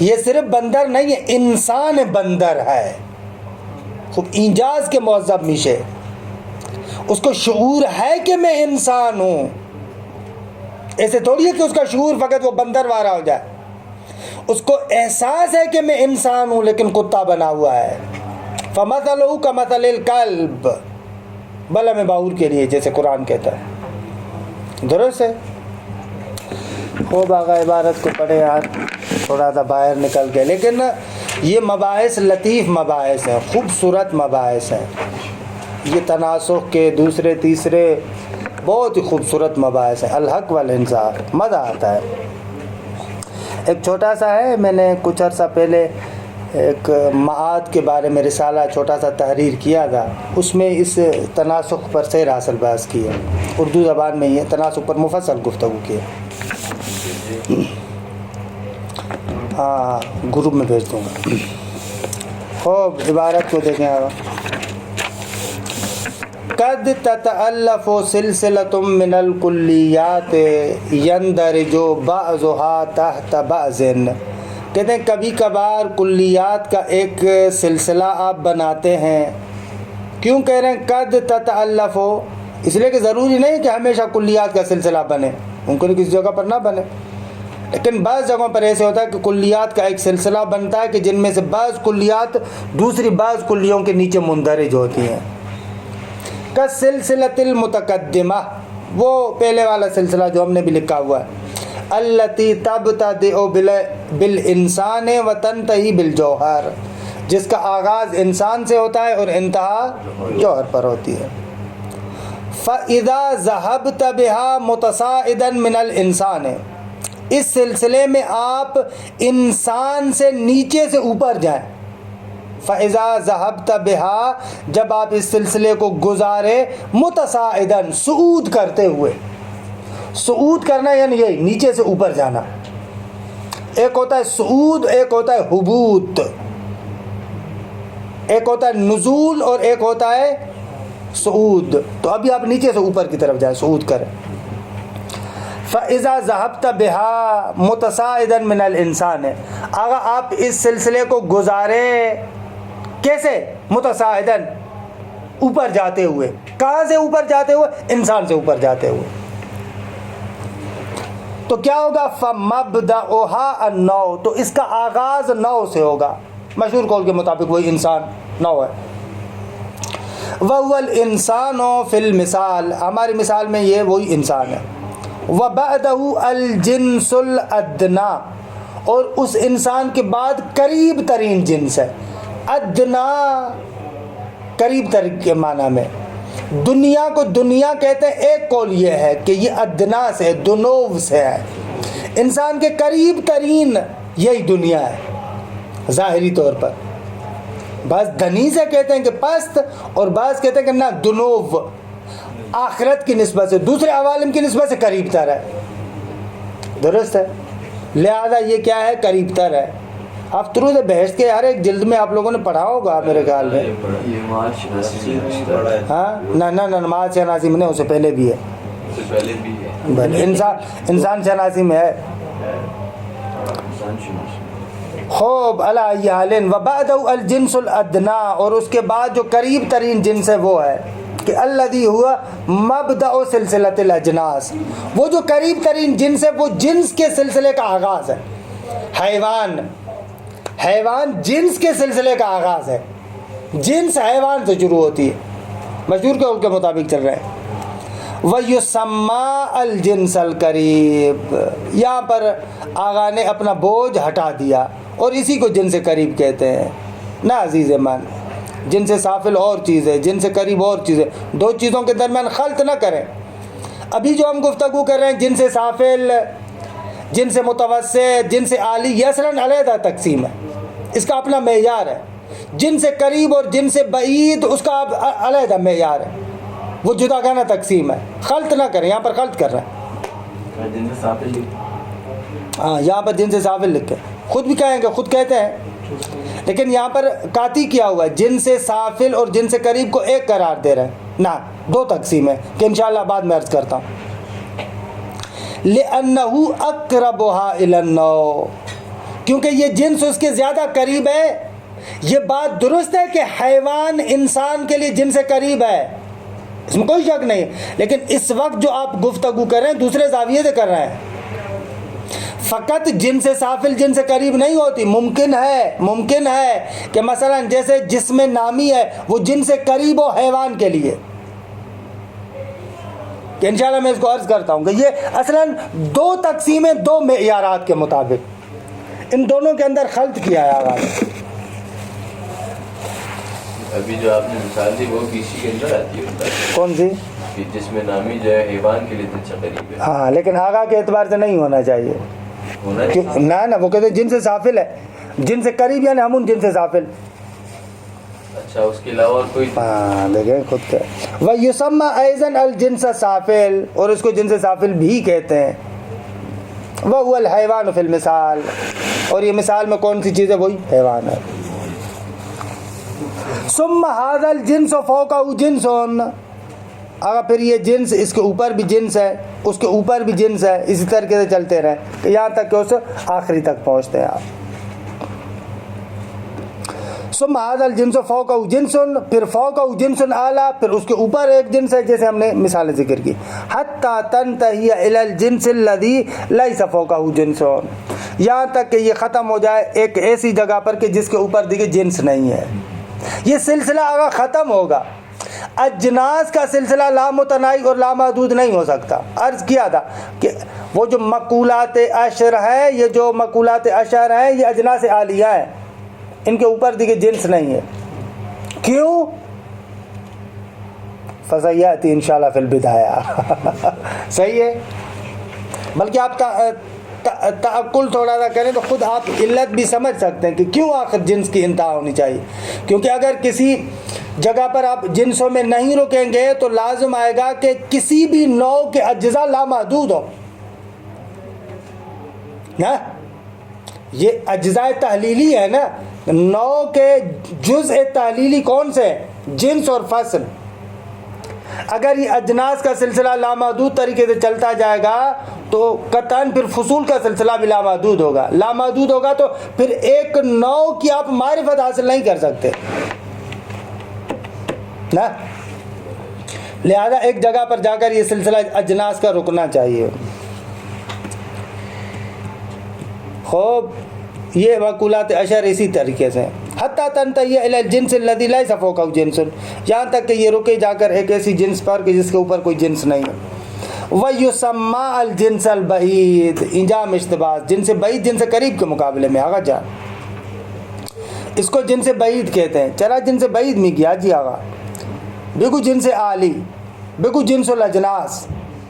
یہ صرف بندر نہیں ہے، انسان بندر ہے، خوب ایجاز کے معذب میشے، اس کو شعور ہے کہ میں انسان ہوں. ایسے تھوڑی ہے کہ اس کا شعور فقط وہ بندر وارا ہو جائے. اس کو احساس ہے کہ میں انسان ہوں لیکن کتا بنا ہوا ہے. فَمَثَلُهُ كَمَثَلِ الْكَلْبِ، بلم باور کے لیے، جیسے قرآن کہتا ہے. درست ہے. خوب آغا عبارت کو پڑھے یار، تھوڑا سا باہر نکل کے. لیکن یہ مباحث لطیف مباحث ہیں، خوبصورت مباحث ہیں. یہ تناسخ کے دوسرے تیسرے بہت ہی خوبصورت مباحث ہیں. الحق والانصاف، مزہ آتا ہے. ایک چھوٹا سا ہے، میں نے کچھ عرصہ پہلے ایک معاد کے بارے میں رسالہ چھوٹا سا تحریر کیا تھا، اس میں اس تناسخ پر سیر حاصل بحث کی ہے. اردو زبان میں یہ تناسخ پر مفصل گفتگو کی ہے. ہاں، گروپ میں بھیج دوں گا. خوب عبارت کو دیکھیں. قد تتألف سلسلۃ من الکلیات یندرج بعضها تحت بعض. کہتے ہیں کبھی کبھار کلیات کا ایک سلسلہ آپ بناتے ہیں. کیوں کہہ رہے ہیں قد تتألف؟ اس لیے کہ ضروری نہیں کہ ہمیشہ کلیات کا سلسلہ بنے، ممکن کسی جگہ پر نہ بنے، لیکن بعض جگہوں پر ایسے ہوتا ہے کہ کلیات کا ایک سلسلہ بنتا ہے کہ جن میں سے بعض کلیات دوسری بعض کلیوں کے نیچے مندرج ہوتی ہیں. کالسلسلۃ المتقدمہ، وہ پہلے والا سلسلہ جو ہم نے بھی لکھا ہوا ہے. التی تبتدئ بالانسان وتنتہی بالجوہر، جس کا آغاز انسان سے ہوتا ہے اور انتہا جوہر پر ہوتی ہے. فَإِذَا ذَهَبْتَ بِهَا مُتَصَاعِدًا مِنَ الْإِنسَانِ، اس سلسلے میں آپ انسان سے نیچے سے اوپر جائیں، فَإِذَا ذَهَبْتَ بِهَا جب آپ اس سلسلے کو گزارے متصاعداً صعود کرتے ہوئے. صعود کرنا یعنی یہی نیچے سے اوپر جانا. ایک ہوتا ہے صعود, ایک ہوتا ہے حبوط, ایک ہوتا ہے نزول اور ایک ہوتا ہے صعود. تو ابھی آپ نیچے سے اوپر کی طرف جائیں, صعود کریں. فَإِذَا ذَهَبْتَ بِهَا مُتَصَاعِدًا مِنَ الْإِنسَانِ اگر آپ اس سلسلے کو گزارے کیسے؟ متصاعداً اوپر جاتے ہوئے. کہاں سے اوپر جاتے ہوئے؟ انسان سے اوپر جاتے ہوئے. تو کیا ہوگا؟ فَمَبْدَأُهَا النَّوْ تو اس کا آغاز نو سے ہوگا. مشہور قول کے مطابق وہی انسان نو ہے. وَهُوَ الْإِنسَانُ فِي الْمِثَالِ ہماری مثال میں یہ وہی انسان ہے. وَبَعْدَهُ الْجِنْسُ الْأَدْنَى اور اس انسان کے بعد قریب ترین جنس ہے. ادنا قریب ترین کے معنی میں. دنیا کو دنیا کہتے ہیں, ایک قول یہ ہے کہ یہ ادنا سے دنو سے ہے. انسان کے قریب ترین یہی دنیا ہے ظاہری طور پر. بعض دنی سے کہتے ہیں کہ پست, اور بعض کہتے ہیں کہ نہ دنو آخرت کی نسبت سے, دوسرے عوالم کی نسبت سے قریب تر ہے. درست ہے. لہذا یہ کیا ہے؟ قریب تر ہے. آپ طرود بحث کے ہر ایک جلد میں آپ لوگوں نے پڑھا ہوگا میرے خیال میں. ہاں نہ نماز شناسی میں نہیں, اس سے پہلے بھی ہے. انسان شناسی میں ہے. خوب علی ای حال. وبعدہ الجنس الادنا اور اس کے بعد جو قریب ترین جنس ہے وہ ہے کہ الذی ہوا مبدأ سلسلۃ الاجناس وہ جو قریب ترین جنس ہے وہ جنس کے سلسلے کا آغاز ہے. حیوان جنس کے سلسلے کا آغاز ہے. جنس حیوان سے شروع ہوتی ہے. مشہور قول کے مطابق چل رہے ہیں. وَيُسَمَّى الْجِنْسَ الْقَرِيبِ یہاں پر آغا نے اپنا بوجھ ہٹا دیا اور اسی کو جنس قریب کہتے ہیں. نہ عزیز مان, جن سے سافل اور چیز ہے, جن سے قریب اور چیز ہے. دو چیزوں کے درمیان خلط نہ کریں. ابھی جو ہم گفتگو کر رہے ہیں جن سے سافل, جن سے متوسط, جن سے عالی, یہ اصلاً علیحدہ تقسیم ہے. اس کا اپنا معیار ہے. جن سے قریب اور جن سے بعید اس کا علیحدہ معیار ہے. وہ جدا گانا تقسیم ہے. خلط نہ کریں, یہاں پر خلط کر رہے ہیں. ہاں یہاں پر جن سے سافل لکھے, خود بھی کہیں گے, خود کہتے ہیں, لیکن یہاں پر کاتی کیا ہوا ہے, جن سے سافل اور جن سے قریب کو ایک قرار دے رہے ہیں. نہ دو تقسیم ہے کہ انشاءاللہ بعد میں عرض کرتا ہوں. لِأَنَّهُ أَقْرَبُهَا إِلَى النَّوْ کیونکہ یہ جنس اس کے زیادہ قریب ہے. یہ بات درست ہے کہ حیوان انسان کے لیے جن سے قریب ہے, اس میں کوئی شک نہیں, لیکن اس وقت جو آپ گفتگو کر رہے ہیں دوسرے زاویے سے کر رہے ہیں. فقط جن سے سافل جن سے قریب نہیں ہوتی. ممکن ہے کہ مثلا جیسے جسم نامی ہے وہ جن سے قریب ہو حیوان کے لیے, کہ انشاءاللہ میں اس کو عرض کرتا ہوں کہ یہ اصلاً دو تقسیمیں دو معیارات کے مطابق, ان دونوں کے اندر خلط کیا ہے آغاز. ابھی جو آپ نے مثال دی وہ کسی کے اندر آتی ہے. کون سی؟ کہ جس میں نامی جو ہے حیوان کے لیے جن سے قریب ہے. ہاں لیکن آغا کے اعتبار سے نہیں ہونا چاہیے. نہ وہ کہتے ہیں جن سے سافل ہے, جن سے قریب یعنی ہم ان جن سے سافل. اچھا اس کے علاوہ اور کوئی؟ ہاں دیکھیں خود کے. وَيُسَمَّى أَيْضًا الْجِنْسَ سافل اور اس کو جن سے سافل بھی کہتے ہیں. وَهُوَ الْحَيْوَانُ فِي الْمِثَال اور یہ مثال میں کون سی چیز ہے؟ وہی حیوان ہے. ثُمَّ هَذَا الْجِنْسُ فَوْقَهُ جِنْسٌ اگر پھر یہ جنس اس کے اوپر بھی جنس ہے, اس کے اوپر بھی جنس ہے, اسی طریقے سے چلتے رہیں کہ یہاں تک کہ اس آخری تک پہنچتے ہیں آپ. ثم هذا الجنس فوقه جنس پھر فوقه جنس اعلی پھر اس کے اوپر ایک جنس ہے, جیسے ہم نے مثال ذکر کی. حتى تنتهي الى الجنس الذي ليس فوقه جنس یہاں تک کہ یہ ختم ہو جائے ایک ایسی جگہ پر کہ جس کے اوپر دیکھیں جنس نہیں ہے. یہ سلسلہ اگر ختم ہوگا, اجناس کا سلسلہ لامتناہی اور لامحدود نہیں ہو سکتا. عرض کیا تھا کہ وہ جو مقولات اشر ہے, یہ جو مقولات اشر ہیں یہ اجناس عالیہ ہیں, ان کے اوپر دیکھیں جنس نہیں ہے. کیوں؟ فَسَيَأْتِي انشاءاللہ فِي الْبِدَایہ صحیح ہے. بلکہ آپ کا تعقل تھوڑا سا کریں تو خود آپ علت بھی سمجھ سکتے ہیں کہ کیوں آخر جنس کی انتہا ہونی چاہیے. کیونکہ اگر کسی جگہ پر آپ جنسوں میں نہیں رکیں گے تو لازم آئے گا کہ کسی بھی نوع کے اجزاء لامحدود ہوں. یہ اجزاء تحلیلی ہے نا, نوع کے جزء تحلیلی کون سے ہیں؟ جنس اور فصل. اگر یہ اجناس کا سلسلہ لامحدود طریقے سے چلتا جائے گا تو قطعاً پھر فصول کا سلسلہ بھی لامحدود ہوگا. لامحدود ہوگا تو پھر ایک نوع کی آپ معرفت حاصل نہیں کر سکتے نا. لہذا ایک جگہ پر جا کر یہ سلسلہ اجناس کا رکنا چاہیے. خوب یہ مقولات اشر اسی طریقے سے حتی تنتہی الی الجنس الذی لیس فوقہ جنس, یہاں تک کہ یہ رکے جا کر ایک ایسی جنس پر کہ جس کے اوپر کوئی جنس نہیں ہے. وَيُسَمَّى الْجِنْسَ الْبَعِيدِ, انجام اشتباس, جن سے بعید جن سے قریب کے مقابلے میں. آغا جان اس کو جن سے بعید کہتے ہیں. چرا جن سے بعید میں گیا جی آغا, بگو جن سے عالی, بگو جنس الاجناس,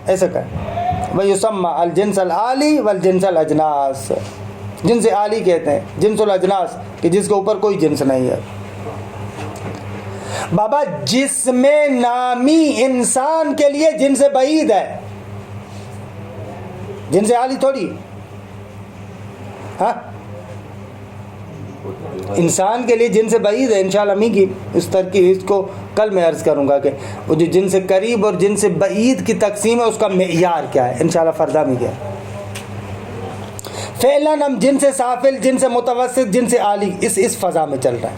ایسے کہیں. وَيُسَمَّى الْجِنْسَ الْعَالِي وَالْجِنْسَ الْأَجْنَاسِ, جنس عالی کہتے ہیں جنس الاجناس کہ جس کے اوپر کوئی جنس نہیں ہے. بابا جسم نامی انسان کے لیے جنس بعید ہے, جنس عالی تھوڑی. ہاں انسان کے لیے جنس بعید ہے. انشاءاللہ میں کی اس ترکیب اس کو کل میں عرض کروں گا کہ وہ جو جنس قریب اور جنس بعید کی تقسیم ہے اس کا معیار کیا ہے. انشاءاللہ فردہ میں کیا فعلاً ہم جنس سافل, جنس متوسط, جنس عالی اس فضا میں چل رہا ہے.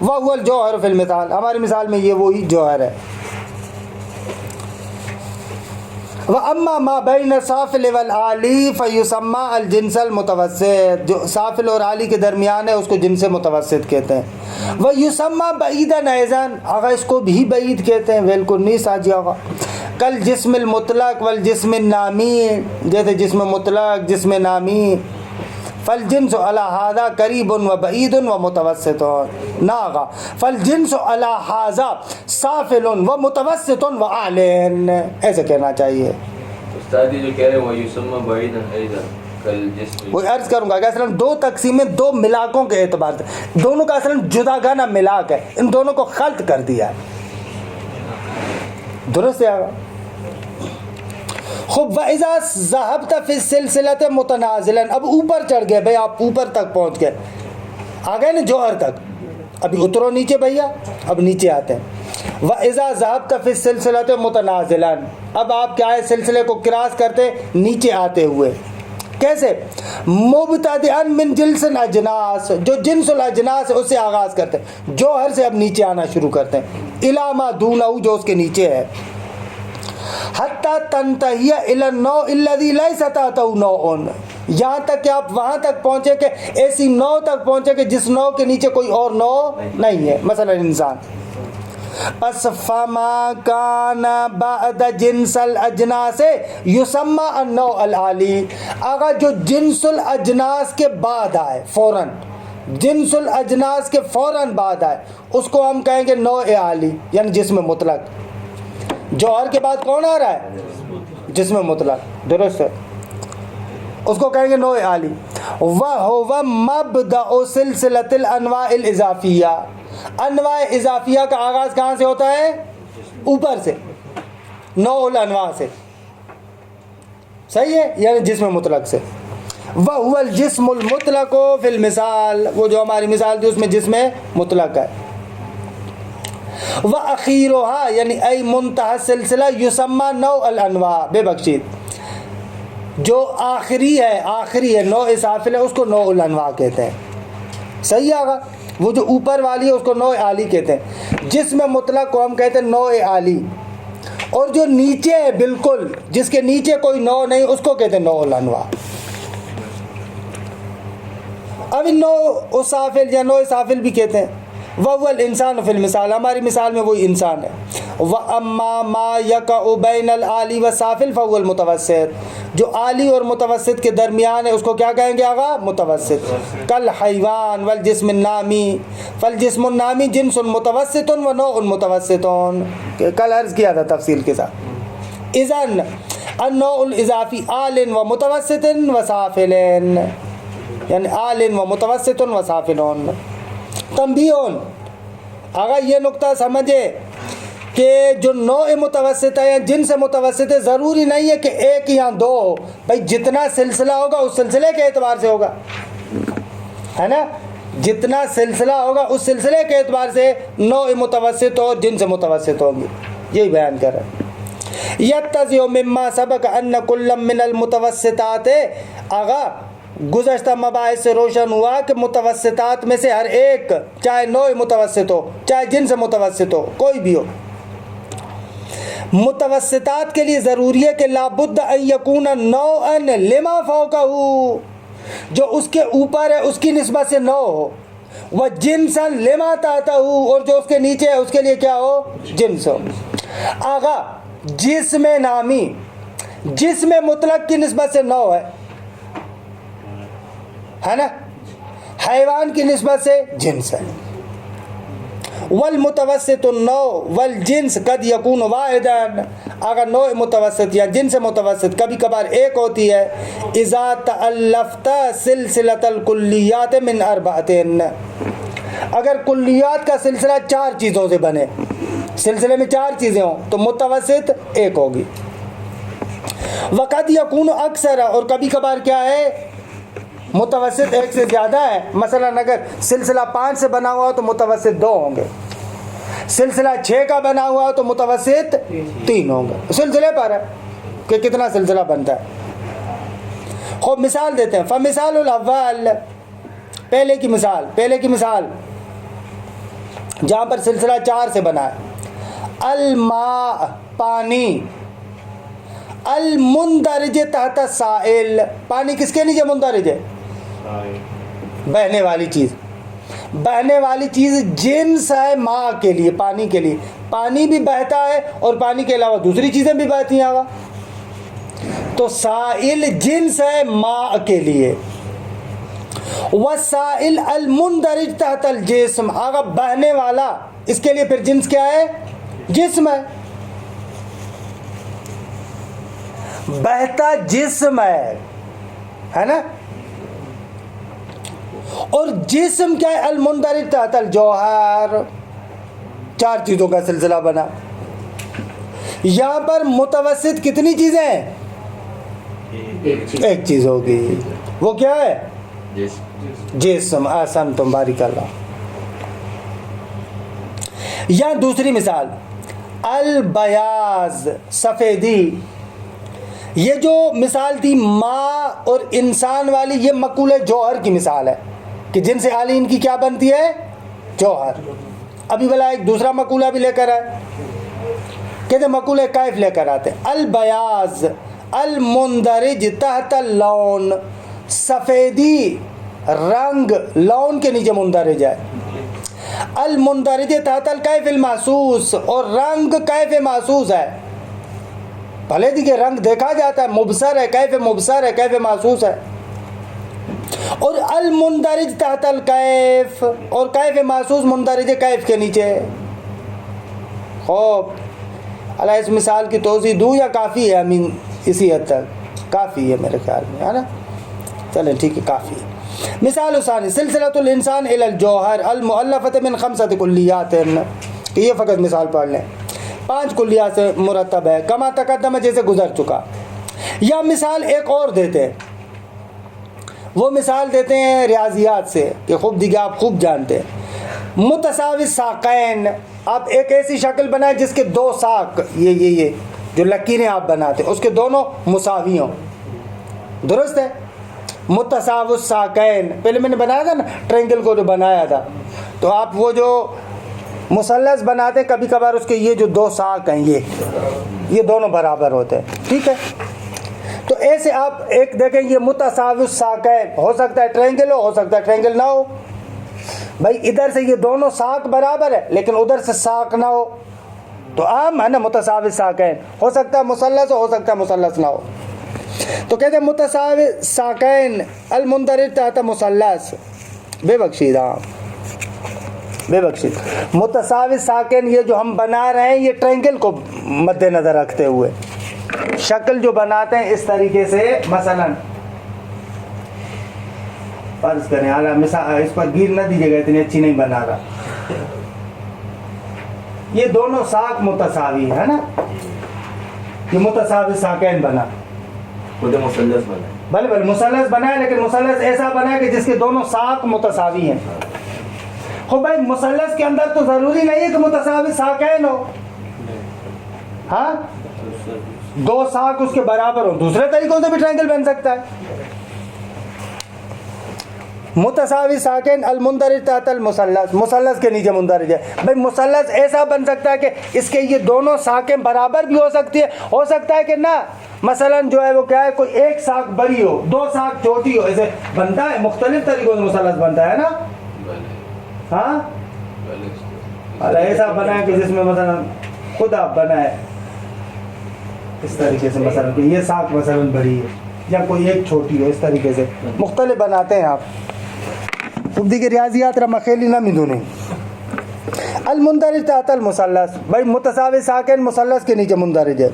وَهُوَ الْجَوْهَرُ فِي الْمِثَالِ, ہماری مثال میں یہ وہی جوہر ہے. وَأَمَّا مَا بَيْنَ السَّافِلِ وَالْعَالِي فَيُسَمَّى الْجِنْسَ الْمُتَوَسِّطِ, جو سافل اور عالی کے درمیان ہے اس کو جنس متوسط کہتے ہیں. وَيُسَمَّى بَعِيدًا أَيْضًا, آغا اس کو بھی بعید کہتے ہیں. بالکل نہیں ساجی آغا. کل جسم المطلق والجسم النامی, جیسے جسم مطلق جسم نامی. فالجنس علی ھذا قریب و بعید و متوسط, نا آغا فالجنس علی ھذا سافل و متوسط و عال, ایسے کہنا چاہیے. استاد جو کہہ رہے ہیں وہ یسمى بعیدا ایضا کل جسم, وہ عرض کروں گا کہ اصلا دو تقسیمیں دو ملاکوں کے اعتبار سے, دونوں کا اصلا جداگانہ ملاک ہے, ان دونوں کو خلط کر دیا ہے. درست ہے آغا. خوب وَإِذَا ذَهَبْتَ فِي السِّلْسِلَةِ مُتَنَازِلًا, اب اوپر چڑھ گئے بھئی, آپ اوپر تک پہنچ گئے, آ گئے نا جوہر تک. ابھی اترو نیچے بھیا, اب نیچے آتے ہیں. وَإِذَا ذَهَبْتَ فِي السِّلْسِلَةِ مُتَنَازِلًا, اب آپ کیا ہے سلسلے کو کراس کرتے نیچے آتے ہوئے. کیسے؟ مبتدئا من جنس الاجناس, جو جنس الاجناس ہے اس سے آغاز کرتے ہیں, جوہر سے اب نیچے آنا شروع کرتے ہیں. الی ما دونہ, جو اس کے نیچے ہے. حتی تنتہی الی النوع الذی لیس تحتہ نوع, یہاں تک کہ آپ وہاں تک پہنچے کہ ایسی نوع تک پہنچے کہ جس نوع کے نیچے کوئی اور نوع نہیں ہے, مثلا انسان. پس فما کان بعد جنس الاجناس یسمى النوع العالی, آگا جو جنس الاجناس کے بعد آئے فوراً, جنس الاجناس کے فوراً بعد آئے اس کو ہم کہیں گے نوع عالی, یعنی جسم مطلق. جوہر کے بعد کون آ رہا ہے؟ جسم مطلق. درست ہے, اس کو کہیں گے نوع عالی. وَهُوَ مَبْدَأُ سِلْسِلَةِ الْأَنْوَاءِ الْإِضَافِيَّةِ, انواع اضافیہ کا آغاز کہاں سے ہوتا ہے؟ اوپر سے, نوع الانواع سے. صحیح ہے, یعنی جسم مطلق سے. وَهُوَ الْجِسْمُ الْمُطْلَقُ فِي الْمِثَال, وہ جو ہماری مثال تھی اس میں جسم مطلق ہے. وَأَخِيرُهَا, یعنی ای منتہا سلسلہ یسمى نوع الانواع, بے بخشید, جو آخری ہے نوع سافل ہے اس کو نوع الانواع کہتے ہیں. صحیح آگا, وہ جو اوپر والی ہے اس کو نوع عالی کہتے ہیں. جسم مطلق کو ہم کہتے ہیں نوع عالی, اور جو نیچے ہے بالکل جس کے نیچے کوئی نوع نہیں اس کو کہتے ہیں نوع الانواع. اب نوع سافل یا نوع سافل بھی کہتے ہیں. وَهُوَ الْإِنسَانُ فِي الْمِثَال, ہماری مثال میں وہی انسان ہے. وَأَمَّا مَا يَقَعُ بَيْنَ الْعَالِي وَالسَّافِلِ فَهُوَ الْمُتَوَسِّطُ, جو عالی اور متوسط کے درمیان ہے اس کو کیا کہیں گے آغا؟ متوسط. کالحیوان والجسم النامی, فالجسم النامی جنس متوسط و نوع متوسط, کل عرض کیا تھا تفصیل کے ساتھ. اذن النوع الاضافی آل و متوسط و سافل، یعنی آل و متوسط و سافلون۔ تنبیہن، اگر یہ نقطہ سمجھے کہ جو نوع متوسط ہے یا جنس متوسط ہے، ضروری نہیں ہے کہ ایک یا دو ہو، بھائی جتنا سلسلہ ہوگا اس سلسلے کے اعتبار سے ہوگا، ہے نا، جتنا سلسلہ ہوگا اس سلسلے کے اعتبار سے نوع متوسط اور جنس متوسط ہوگی، یہی بیان کر رہا ہے۔ یتضح مما سبق ان کل من المتوسطات، آغا گزشتہ مباحث سے روشن ہوا کہ متوسطات میں سے ہر ایک، چاہے نوع متوسط ہو چاہے جنس متوسط ہو، کوئی بھی ہو، متوسطات کے لیے ضروری ہے کہ لابد ان یکون نوعا لما فوقہ، جو اس کے اوپر ہے اس کی نسبت سے نوع ہو، وہ جنسا لما تحتہ، اور جو اس کے نیچے ہے اس کے لیے کیا ہو، جنس ہو۔ آغا جسم نامی، جسم مطلق کی نسبت سے نوع ہے نا، حیوان کی نسبت سے جنس ہے۔ والمتوسط النوع والجنس قد یکون واحدا، اگر نوع متوسط یا جنس متوسط کبھی کبھار ایک ہوتی ہے، اذا تألفت سلسلۃ الکلیات من اربعۃ، اگر کلیات کا سلسلہ 4 چیزوں سے بنے، سلسلے میں 4 چیزیں ہوں تو متوسط ایک ہوگی۔ وقد یکون اکثر، اور کبھی کبھار کیا ہے، متوسط ایک سے زیادہ ہے، مثلا اگر سلسلہ 5 سے بنا ہوا ہو تو متوسط 2 ہوں گے، سلسلہ 6 کا بنا ہوا ہو تو متوسط 3 ہوں گے، سلسلے پر ہے کہ کتنا سلسلہ بنتا ہے۔ خوب مثال دیتے ہیں، فمثال الاول، پہلے کی مثال جہاں پر سلسلہ 4 سے بنا ہے، الماء پانی، المندرج تحت السائل، پانی کس کے نیچے مندرج ہے، بہنے والی چیز، بہنے والی چیز جنس ہے ماء کے لیے، پانی کے لیے، پانی بھی بہتا ہے اور پانی کے علاوہ دوسری چیزیں بھی بہتی ہیں، آگا تو سائل جنس ہے ماء کے لیے۔ والسائل المندرج تحت الجسم، آگا بہنے والا اس کے لیے پھر جنس کیا ہے، جسم ہے، بہتا جسم ہے نا، اور جسم کیا ہے، المندرج تحت الجوہر، 4 چیزوں کا سلسلہ بنا۔ یہاں پر متوسط کتنی چیزیں ہیں، ایک چیز ہوگی، وہ کیا ہے، جسم۔ آسان تم، بارک اللہ۔ یا دوسری مثال، البیاض، سفیدی، یہ جو مثال تھی ماء اور انسان والی، یہ مقولہ جوہر کی مثال ہے کہ جن سے عالی ان کی کیا بنتی ہے، جوہر۔ ابھی بلا ایک دوسرا مقولہ بھی لے کر آئے، کہتے مقولہ کیف لے کر آتے، البیاض المندرج تحت اللون، سفیدی رنگ لون کے نیچے مندرج ہے، المندرج تحت الکیف المحسوس، اور رنگ کیف محسوس ہے، بھلے دیکھیں رنگ دیکھا جاتا ہے، مبصر ہے، کیف مبصر ہے، کیف محسوس ہے، اور المندرج تحت الکیف، اور کیف محسوس مندرج کیف کے نیچے۔ خوب اللہ اس مثال کی توضیح دوں یا کافی ہے، امین اسی حد تک کافی ہے میرے خیال میں، ہے نا، چلیں ٹھیک ہے، کافی ہے۔ مثال ثانی، سلسلۃ الانسان الی الجوہر المؤلفۃ من 5 کلیات، یہ فقط مثال پڑھ لیں، 5 کلیات سے مرتب ہے، کما تقدم، جیسے گزر چکا۔ یا مثال ایک اور دیتے ہیں، وہ مثال دیتے ہیں ریاضیات سے کہ خوب دیکھیں آپ خوب جانتے ہیں، متساوی ساقین، آپ ایک ایسی شکل بنائیں جس کے 2 ساق، یہ جو لکیریں آپ بناتے ہیں اس کے دونوں مساوی ہوں، درست ہے، متساوی ساقین، پہلے میں نے بنایا تھا نا ٹرینگل کو جو بنایا تھا، تو آپ وہ جو مثلث بناتے ہیں کبھی کبھار اس کے یہ جو 2 ساق ہیں یہ دونوں برابر ہوتے ہیں، ٹھیک ہے، تو ایسے آپ ایک دیکھیں یہ متساوی ساقین، ہو سکتا ہے ٹرینگل ہو سکتا ہے ٹرینگل نہ ہو، بھائی ادھر سے یہ دونوں ساق برابر ہے لیکن ادھر سے ساق نہ ہو تو عام ہے نا، متساوی ساقین، ہو سکتا ہے مثلث ہو سکتا ہے مثلث نہ ہو، تو کہتے ہیں متساوی ساقین المندرج تحت مثلث، بے بخشید، ہاں بے بخشید، متساوی ساقین یہ جو ہم بنا رہے ہیں یہ ٹرینگل کو مد نظر رکھتے ہوئے، شکل جو بناتے ہیں اس طریقے سے، مثلا فرض کریں، اعلیٰ مثال اس پر گیر نہ دیجیے گا، اتنی اچھی نہیں بنا رہا، یہ دونوں ساق متساوی ہے نا، یہ متساوی ساقین بنا، خود مثلث بنا ہے. بھلے بھلے مثلث بنا ہے، لیکن مثلث ایسا بنا ہے کہ جس کے دونوں ساق متساوی ہیں. ہو بھائی مثلث کے اندر تو ضروری نہیں ہے کہ متساوی ساقین ہو، ہاں دو ساق اس کے برابر ہو، دوسرے طریقوں سے بھی ٹرائنگل بن سکتا ہے. متساوی ساکن المندرج تحت المثلث، مثلث کے نیچے مندرج ہے. بھائی مثلث ایسا بن سکتا ہے کہ اس کے یہ دونوں ساکیں برابر بھی ہو سکتی ہے، ہو سکتا ہے کہ نہ، مثلا جو ہے وہ کیا ہے، کوئی ایک ساک بڑی ہو، دو ساک چھوٹی ہو، ایسے بنتا ہے، مختلف طریقوں سے مثلث بنتا ہے نا. ہاں ایسا بنا ہے کہ جس میں مثلا خدا بنا ہے اس طریقے سے، مثلا کہ یہ ساک مثلا بڑی ہے یا کوئی ایک چھوٹی ہو، اس طریقے سے مختلف بناتے ہیں آپ. خوب دیکھیں ریاضیات رما خیلی نہ مدونی. المندرج تحت المثلث، بھائی متساوی ساکن مثلث کے نیچے مندرج ہے،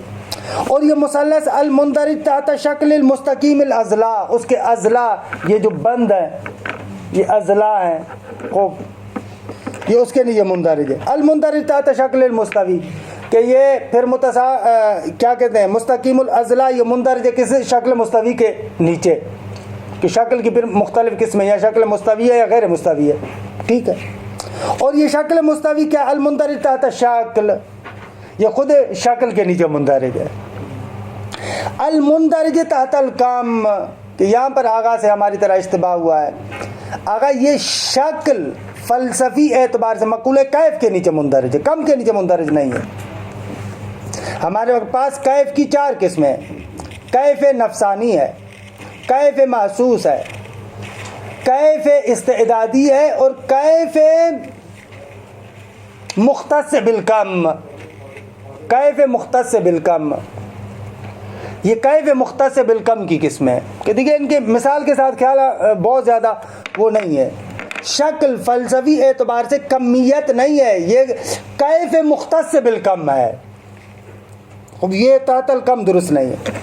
اور یہ مثلث المندرج تحت شکل المستقیم الاضلاع، اس کے اضلاع یہ جو بند ہیں یہ اضلاع ہیں، خوب یہ اس کے نیچے مندرج ہے. المندرج تحت شکل المستوی، کہ یہ پھر کیا کہتے ہیں، مستقیم الاضلاع، یہ مندرج ہے کس شکل مستوی کے نیچے، کہ شکل کی پھر مختلف قسمیں، یا شکل مستوی ہے یا غیر مستوی ہے، ٹھیک ہے. اور یہ شکل مستوی کیا، المندرج تحت شکل، یہ خود شکل کے نیچے مندرج ہے. المندرج تحت الکم، کہ یہاں پر آغا سے ہماری طرح اشتباہ ہوا ہے. آغا یہ شکل فلسفی اعتبار سے مقولہ کیف کے نیچے مندرج ہے، کم کے نیچے مندرج نہیں ہے. ہمارے پاس کیف کی چار قسمیں ہیں، کیف نفسانی ہے، کیف محسوس ہے، کیف استعدادی ہے، اور کیف مختص بالکم. کیف مختص بالکم، یہ کیف مختص بالکم کی قسم ہے، کہ دیکھیں ان کے مثال کے ساتھ خیال بہت زیادہ وہ نہیں ہے. شکل فلسفی اعتبار سے کمیت نہیں ہے، یہ کیف مختص بالکم ہے. اب یہ تحت الکم درست نہیں ہے.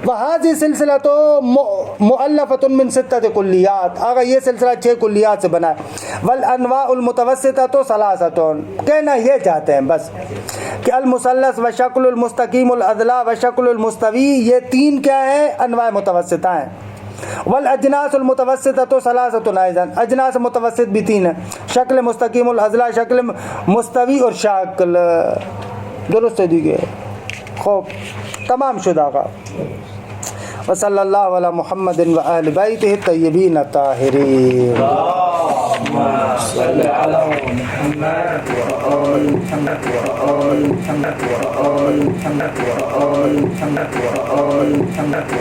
وہذہ سلسلہ تو مؤلفۃ من ستۃ کلیات، آگا یہ سلسلہ 6 کلیات سے بنا ہے. والانواع المتوسطہ تو ثلاثۃ، کہنا یہ چاہتے ہیں بس کہ المثلث و شکل المستقیم الاضلاع و شکل المستوی، یہ 3 کیا ہے، انواع متوسطہ ہیں. والاجناس المتوسطہ تو ثلاثۃ ایضا، اجناس متوسط بھی 3 ہیں، شکل مستقیم الاضلاع، شکل مستوی اور شکل درست دیگے. خوب تمام شدہ کا. وصلی اللہ علی محمد و آل بیتہ الطیبین الطاہرین. اللهم صل على محمد وآل محمد وآل محمد وآل محمد وآل محمد وآل محمد.